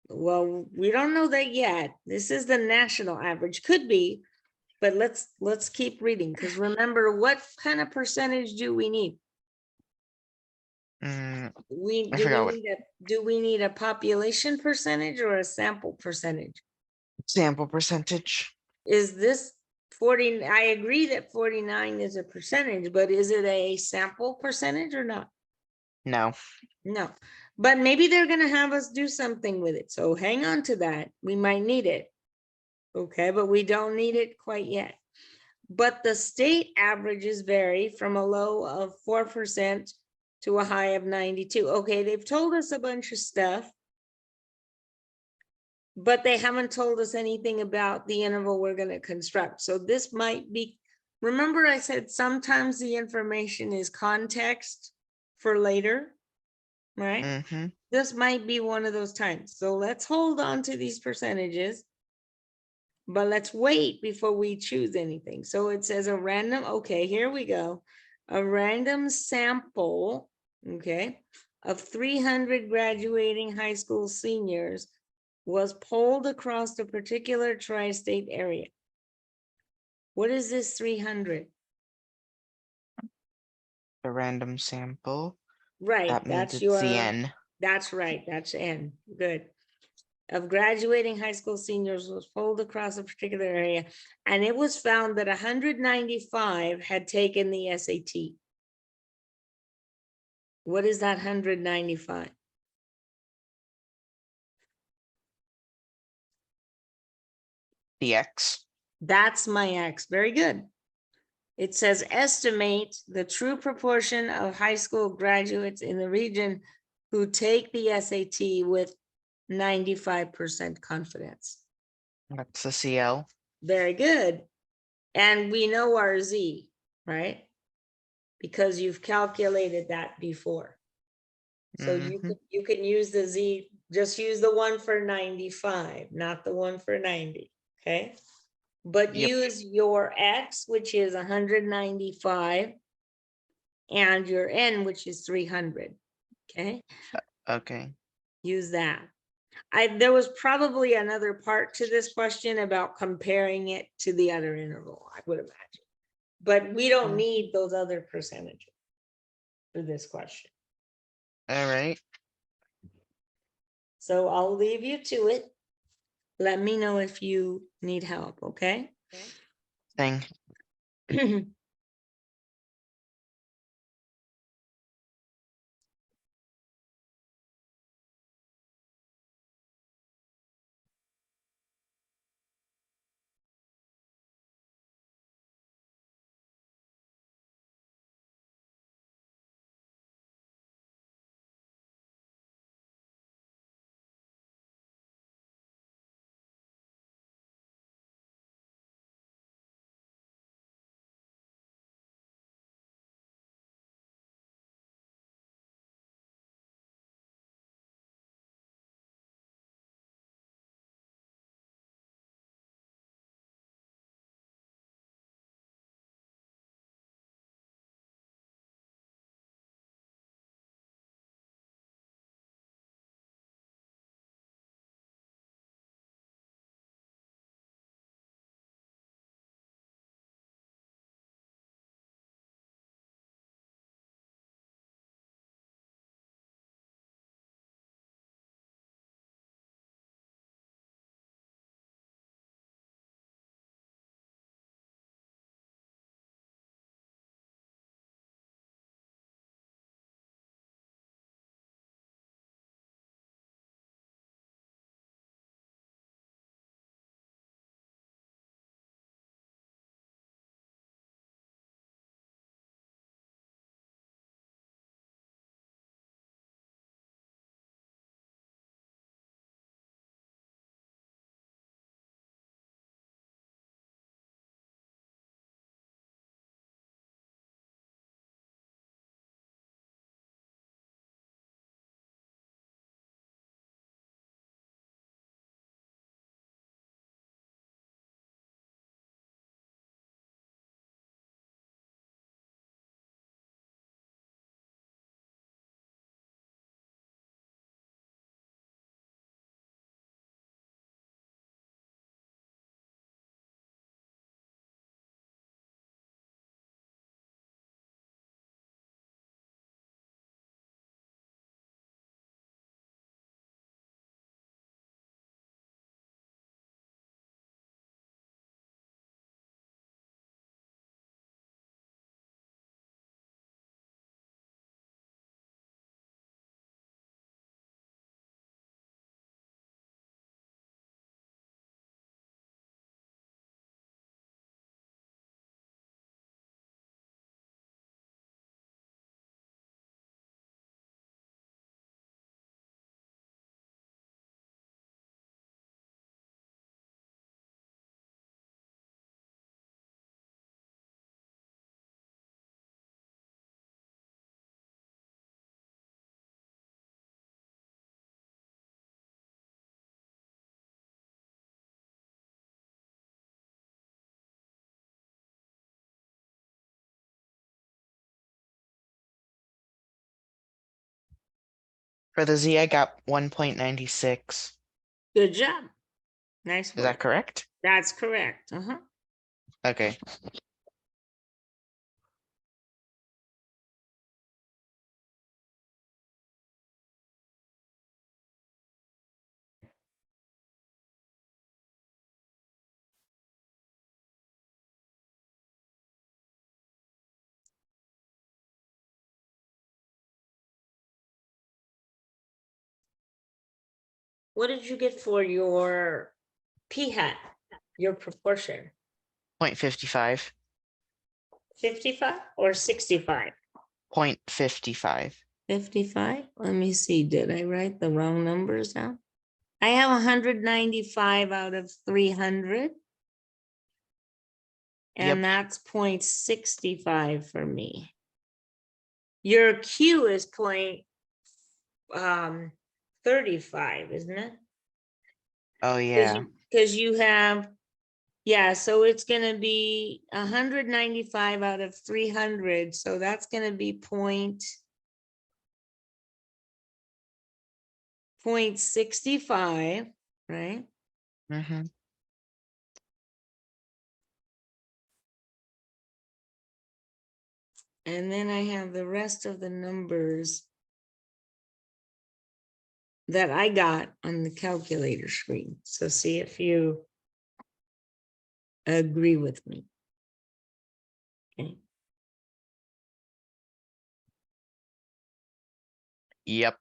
Well, we don't know that yet. This is the national average. Could be, but let's keep reading, because remember, what kind of percentage do we need? I Do forgot we what need a population percentage or a sample percentage? sample percentage. Is this 40? I agree that 49 is a percentage, but is it a sample percentage or not? No. No, but maybe they're going to have us do something with it. So hang on to that. We might need it. Okay, but we don't need it quite yet. But the state averages vary from a low of 4% to a high of 92. Okay, they've told us a bunch of stuff, but they haven't told us anything about the interval we're going to construct. So this might be, remember I said sometimes the information is context for later, right? Mm-hmm. This might be one of those times. So let's hold on to these percentages, but let's wait before we choose anything. So it says a random, okay, here we go. A random sample, okay, of 300 graduating high school seniors was polled across a particular tri-state area. What is this 300? A random sample. Right, That means that's it's your, CN. that's right, that's N, good. Of graduating high school seniors was polled across a particular area, and it was found that 195 had taken the SAT. What is that 195? The X. That's my X. Very good. It says estimate the true proportion of high school graduates in the region who take the SAT with 95% confidence. That's the CL. Very good. And we know our Z, right? Because you've calculated that before. So Mm-hmm. you can use the Z, just use the one for 95, not the one for 90, okay? But Yep. use your X, which is 195, and your N, which is 300, okay? Okay. Use that. There was probably another part to this question about comparing it to the other interval, I would imagine. But we don't need those other percentages for this question. All right. So I'll leave you to it. Let me know if you need help, okay? Thing. For the Z, I got 1.96. Good job. Nice Is that work. correct? That's correct. Uh-huh. Okay. What did you get for your p hat, your proportion? 0.55. 55 or 65? 0.55. 55? Let me see. Did I write the wrong numbers down? I have 195 out of 300. Yep. And that's 0.65 for me. Your Q is 35, isn't it? Oh, yeah. Because you have, yeah, so it's gonna be 195 out of 300, so that's gonna be point 0.65, right? Mm-hmm. And then I have the rest of the numbers that I got on the calculator screen. So see if you agree with me. Okay. Yep.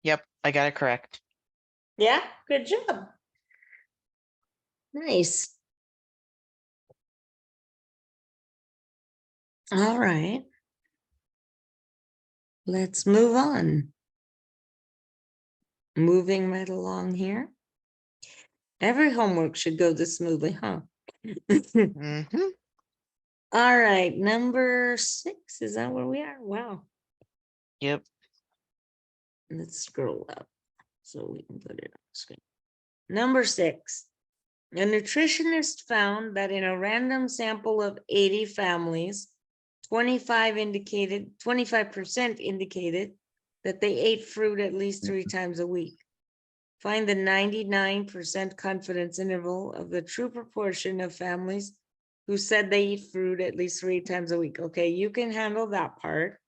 Yep. I got it correct. Yeah, good job. Nice. All right. Let's move on. Moving right along here. Every homework should go this smoothly, huh? Mm-hmm. All right, number 6. Is that where we are? Wow. Yep. Let's scroll up so we can put it on the screen. Number 6. A nutritionist found that in a random sample of 80 families, 25% indicated that they ate fruit at least 3 times a week. Find the 99% confidence interval of the true proportion of families who said they eat fruit at least 3 times a week. Okay, you can handle that part.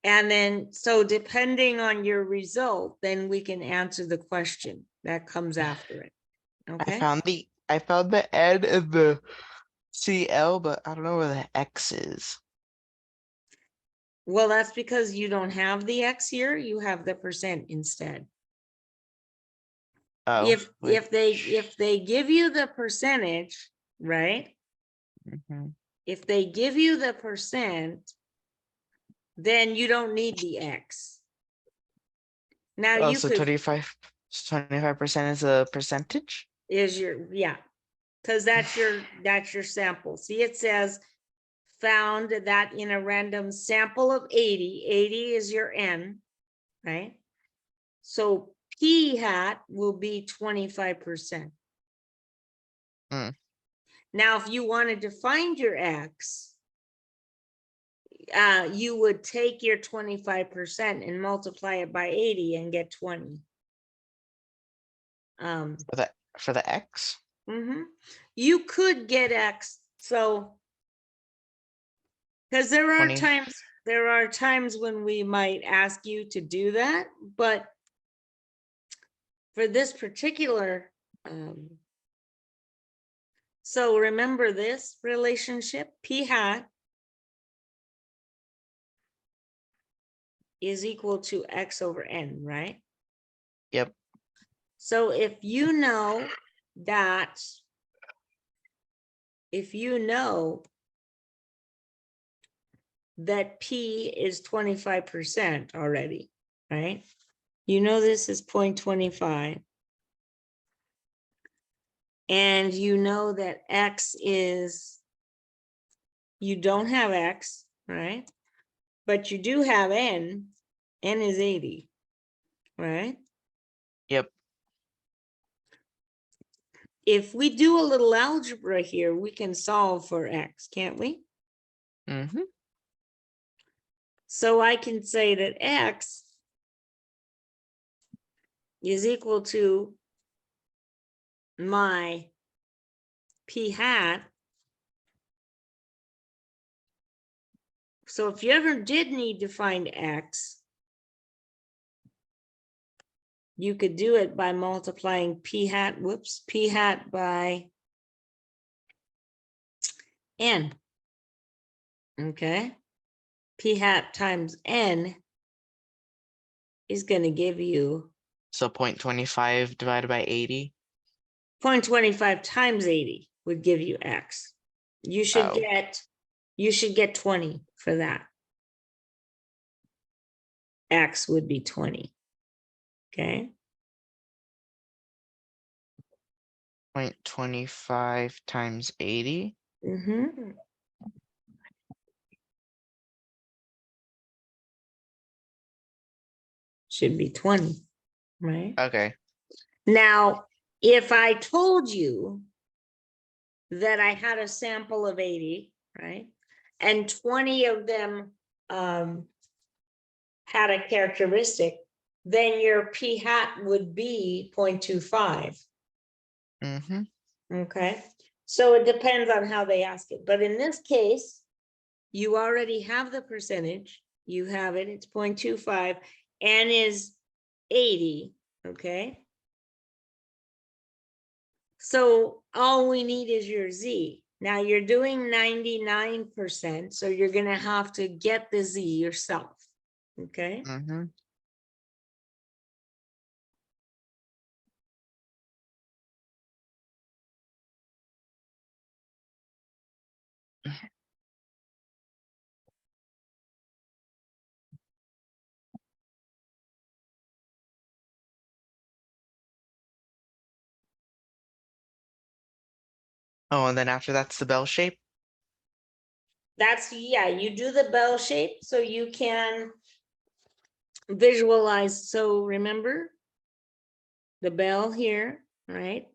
And then, so depending on your result, then we can answer the question that comes after it. I Okay. found the N in the CL, but I don't know where the X is. Well, that's because you don't have the X here, you have the percent instead. Oh, If they give you the percentage, right? mhm. If they give you the percent, then you don't need the X. Now Oh, you so could 25% is a percentage? is your, yeah, because that's your sample. See, it says found that in a random sample of 80, 80 is your N, right? So P hat will be 25%. Mm. Now, if you wanted to find your X, you would take your 25% and multiply it by 80 and get 20. For the X? Mhm. You could get X. So, because there are 20. times when we might ask you to do that, but for this particular, so remember this relationship, P hat is equal to X over N, right? Yep. So if you know that, P is 25% already, right? You know this is 0.25. And you know that X is, you don't have X, right? But you do have N. N is 80, right? Yep. If we do a little algebra here, we can solve for X, can't we? Mm-hmm. So I can say that X is equal to my P hat. So if you ever did need to find X, you could do it by multiplying P hat by N. Okay. P hat times N is going to give you So 0.25 divided by 80. 0.25 times 80 would give you X. You should Oh, get 20 for that. X would be 20. Okay. 0.25 times 80. Mm-hmm. Should be 20, right? Okay. Now, if I told you that I had a sample of 80, right? And 20 of them had a characteristic, then your P hat would be 0.25. Mm-hmm. Okay. So it depends on how they ask it. But in this case, you already have the percentage. You have it, it's 0.25. N is 80. Okay. So all we need is your Z. Now you're doing 99%, so you're going to have to get the Z yourself. Okay. Mm-hmm. Oh, and then after that's the bell shape? That's, yeah, you do the bell shape so you can visualize. So remember the bell here, right?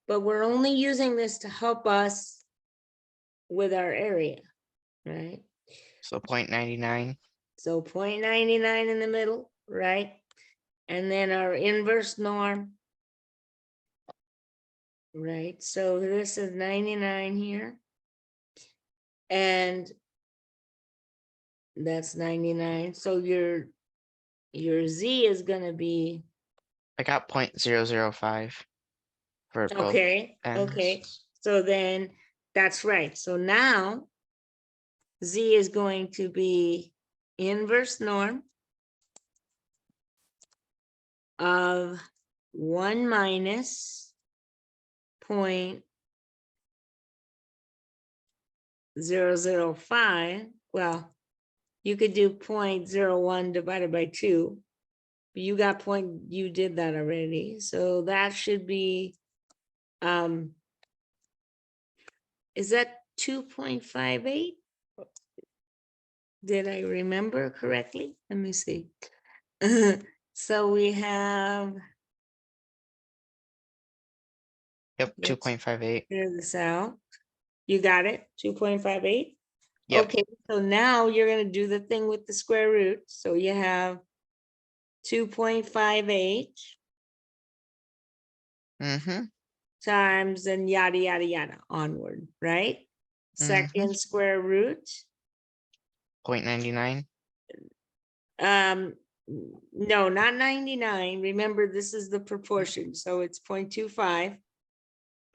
But we're only using this to help us with our area, right? So 0.99. So 0.99 in the middle, right? And then our inverse norm, right? So this is 99 here. And that's 99. So your Z is going to be, I got 0.005 for both okay, ends. okay. So then that's right. So now Z is going to be inverse norm of 1 minus 0.005. Well, you could do 0.01 divided by 2. You got you did that already. So that should be, is that 2.58? Did I remember correctly? Let me see. So we have, Yep, let's 2.58. figure this out. You got it, 2.58? Yep. Okay, so now you're gonna do the thing with the square root. So you have 2.58 Mm-hmm. times and yada, yada, yada onward, right? Second square root. 0.99. No, not 99. Remember, this is the proportion, so it's 0.25.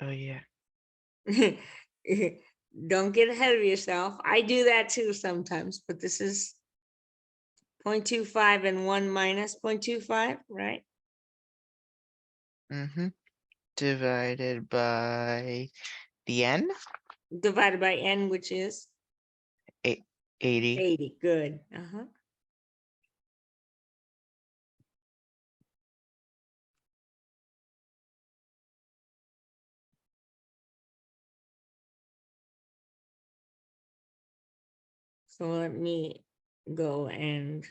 Oh yeah. Don't get ahead of yourself. I do that too sometimes, but this is 0.25 and 1 minus 0.25, right? Mm-hmm. Divided by the n, Divided by n, which is 80. 80. Good. Uh-huh. So let me go and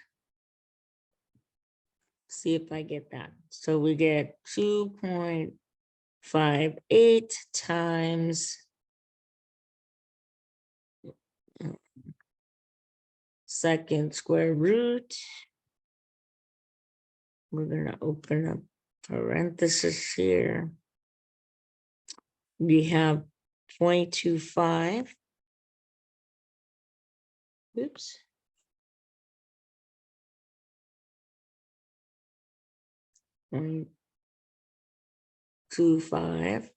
see if I get that. So we get 2.58 times second square root. We're gonna open up parenthesis here. We have 0.25. Oops. Point 0.25.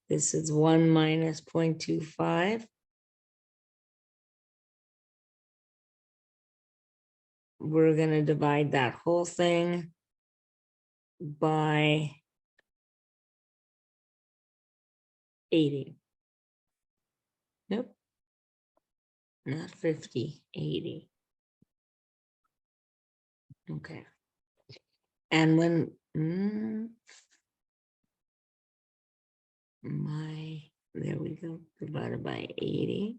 This is 1 minus 0.25. We're gonna divide that whole thing by 80. Nope. Not 50, 80. Okay. And when there we go, divided by 80.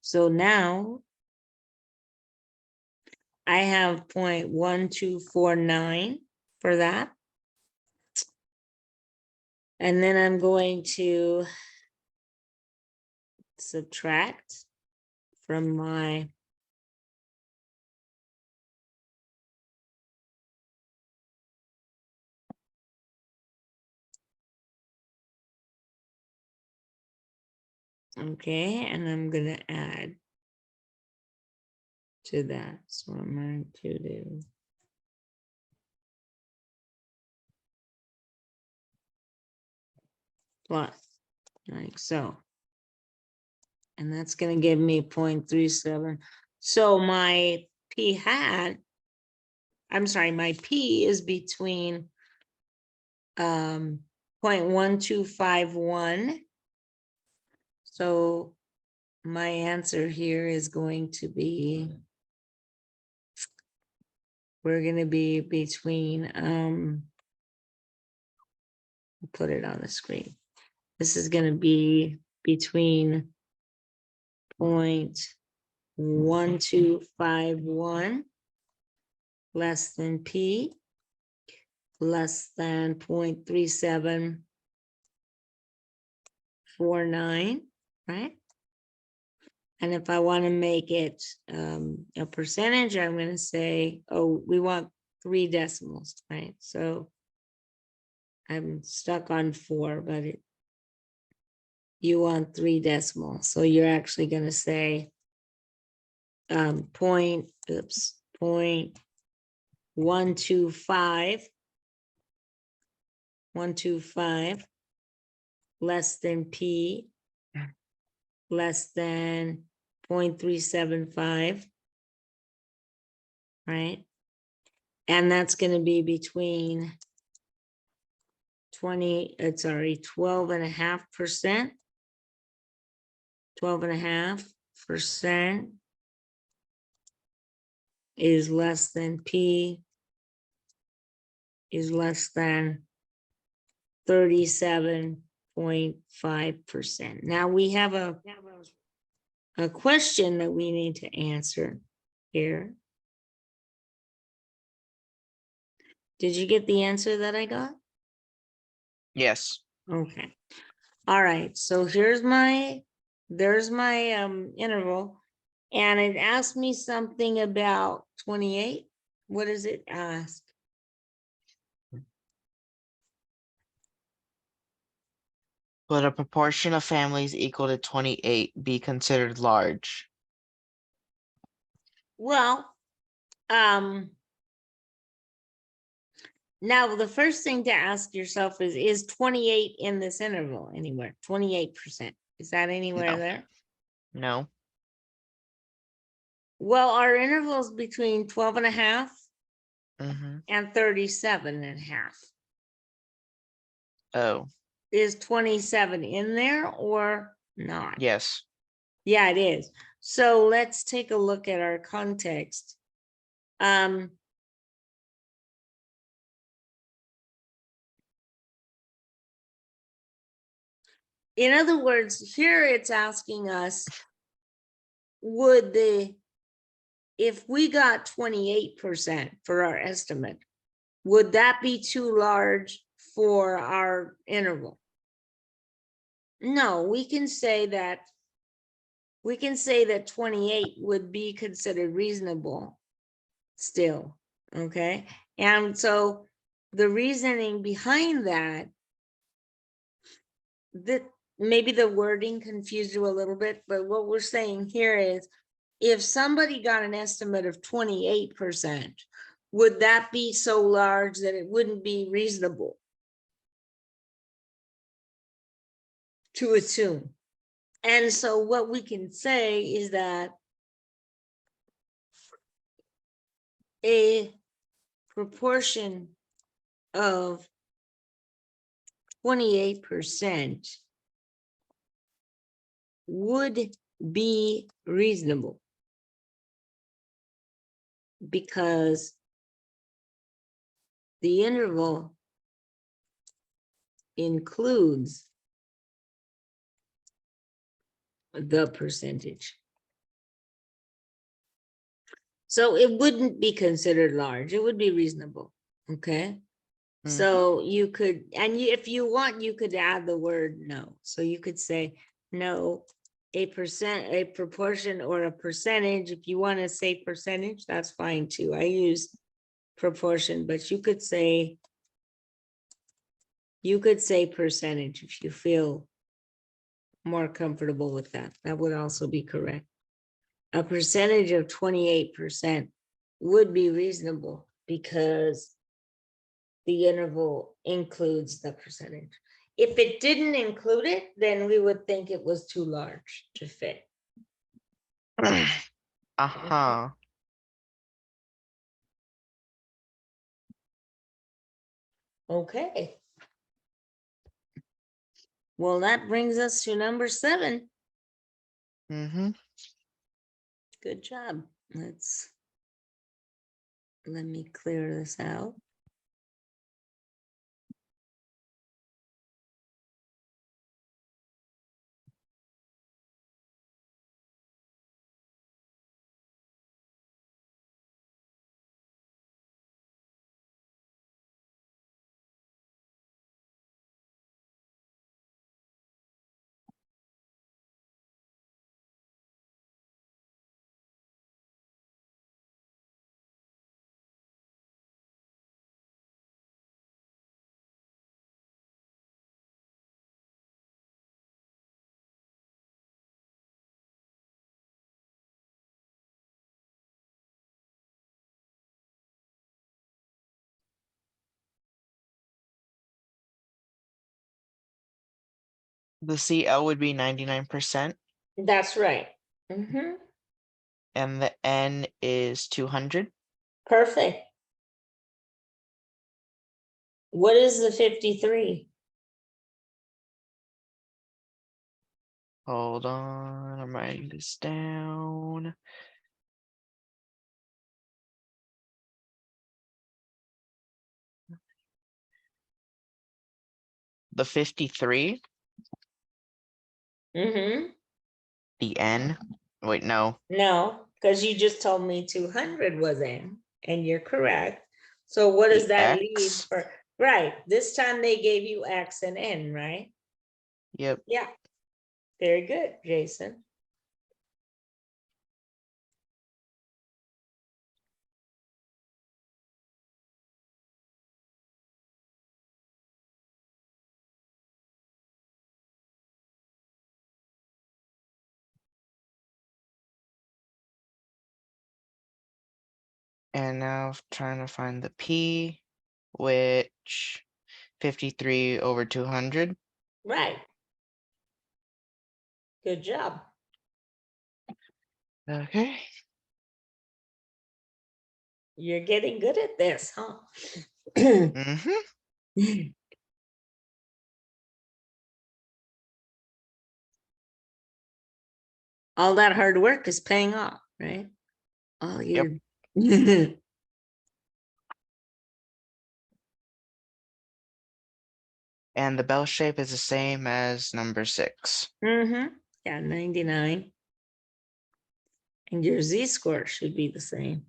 So now I have 0.1249 for that. And then I'm going to subtract from my okay, and I'm gonna add to that. So I'm going to do plus, like so. And that's gonna give me 0.37. So my P hat, I'm sorry, my P is between 0.1251. So my answer here is going to be, we're gonna be between, put it on the screen. This is gonna be between 0.1251 less than P less than 0.3749, right? And if I want to make it a percentage, I'm going to say, oh, we want 3 decimals, right? So I'm stuck on 4, but you want 3 decimals. So you're actually going to say 125 less than P less than 0.375, right? And that's gonna be between 12.5%. 12.5% is less than P is less than 37.5%. Now we have a question that we need to answer here. Did you get the answer that I got? Yes. Okay. All right. So there's my interval, and it asked me something about 28. What does it ask? Would a proportion of families equal to 28 be considered large? Well, now the first thing to ask yourself is 28 in this interval anywhere? 28%. Is that anywhere No. there? No. Well, our intervals between 12.5 Mm-hmm. and 37.5. Oh, Is 27 in there or not? yes. Yeah, it is. So let's take a look at our context. In other words, here it's asking us, if we got 28% for our estimate, would that be too large for our interval? No, we can say that 28 would be considered reasonable still, okay? And so the reasoning behind that maybe the wording confused you a little bit, but what we're saying here is if somebody got an estimate of 28%, would that be so large that it wouldn't be reasonable to assume? And so what we can say is that a proportion of 28% would be reasonable because the interval includes the percentage. So it wouldn't be considered large, it would be reasonable, okay? So you could, and if you want, you could add the word no. So you could say no, a proportion or a percentage. If you want to say percentage, that's fine too. I use proportion, but you could say percentage if you feel more comfortable with that. That would also be correct. A percentage of 28% would be reasonable because the interval includes the percentage. If it didn't include it, then we would think it was too large to fit. Uh-huh. Okay. Well, that brings us to number 7. Mm-hmm. Good job. Let me clear this out. The CL would be 99%, That's right. Mhm. and the N is 200. Perfect. What is the 53? Hold on, I'm writing this down. The 53, Mm-hmm. the N. Wait, no. No, because you just told me 200 was in, and you're correct. So what does The that leave X. for? Right, this time they gave you X and N, right? Yep. Yeah, very good, Jason. And now trying to find the P, which 53 over 200. Right. Good job. Okay. You're getting good at this, huh? Mm-hmm. All that hard work is paying off, right? All Yep. your And the bell shape is the same as number 6. Mm-hmm. Yeah, 99. And your z-score should be the same.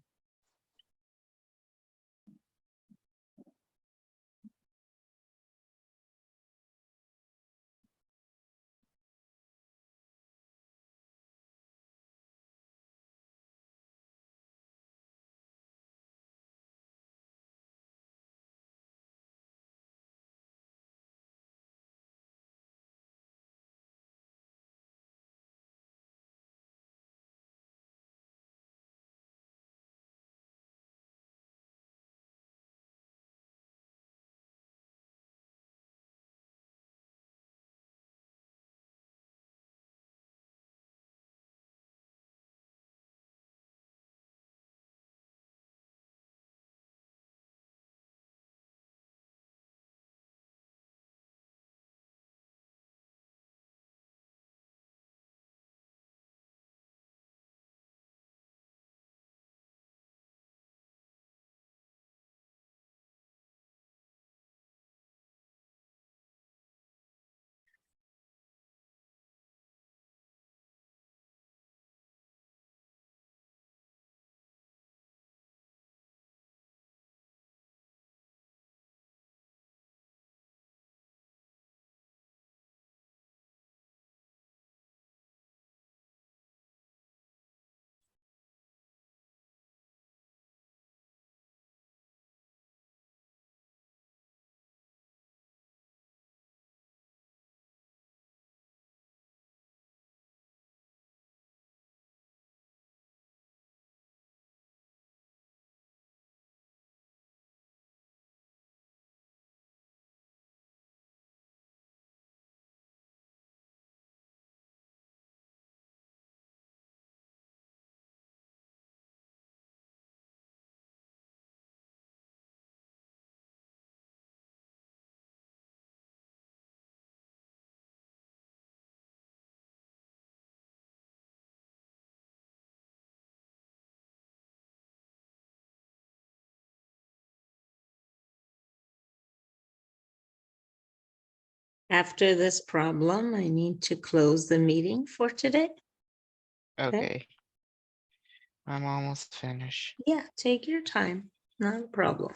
After this problem, I need to close the meeting for today. Okay. I'm almost finished. Yeah, take your time, not a problem.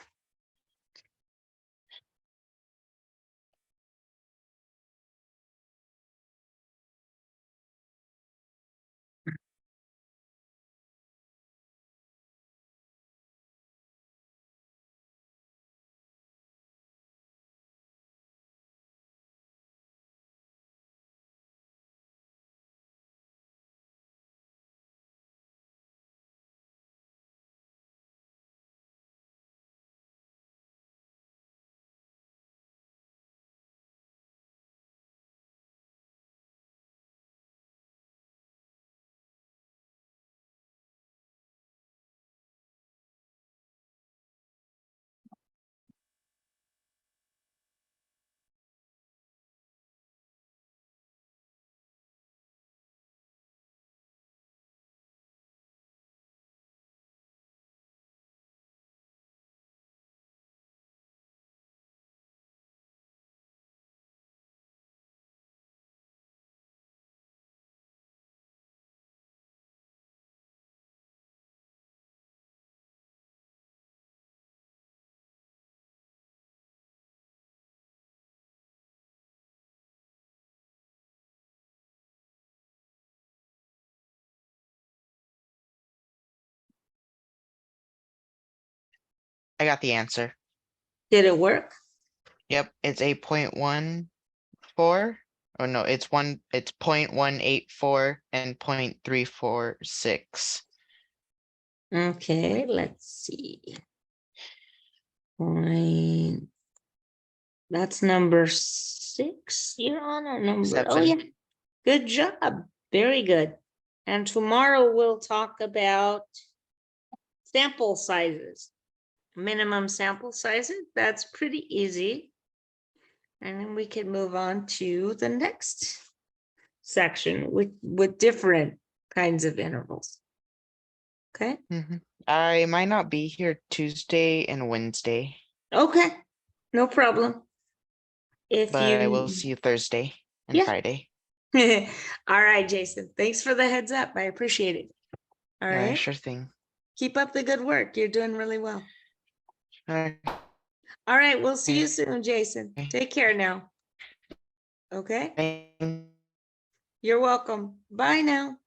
I got the answer. Did it work? Yep, it's 8.14. Oh no, it's 0.184 and 0.346. Okay, let's see. Point. That's number 6, Your Honor. Oh, 7. yeah. Good job. Very good. And tomorrow we'll talk about sample sizes, minimum sample sizes. That's pretty easy. And then we can move on to the next section with different kinds of intervals. Okay. I might not be here Tuesday and Wednesday, Okay. No problem. If but I will you, see you Thursday and yeah. Friday. All right, Jason. Thanks for the heads up. I appreciate it. All right. Sure thing. Keep up the good work. You're doing really well. Uh, All right. We'll see you soon, Jason. Okay. Take care now. Okay. Thank You're welcome. Bye now.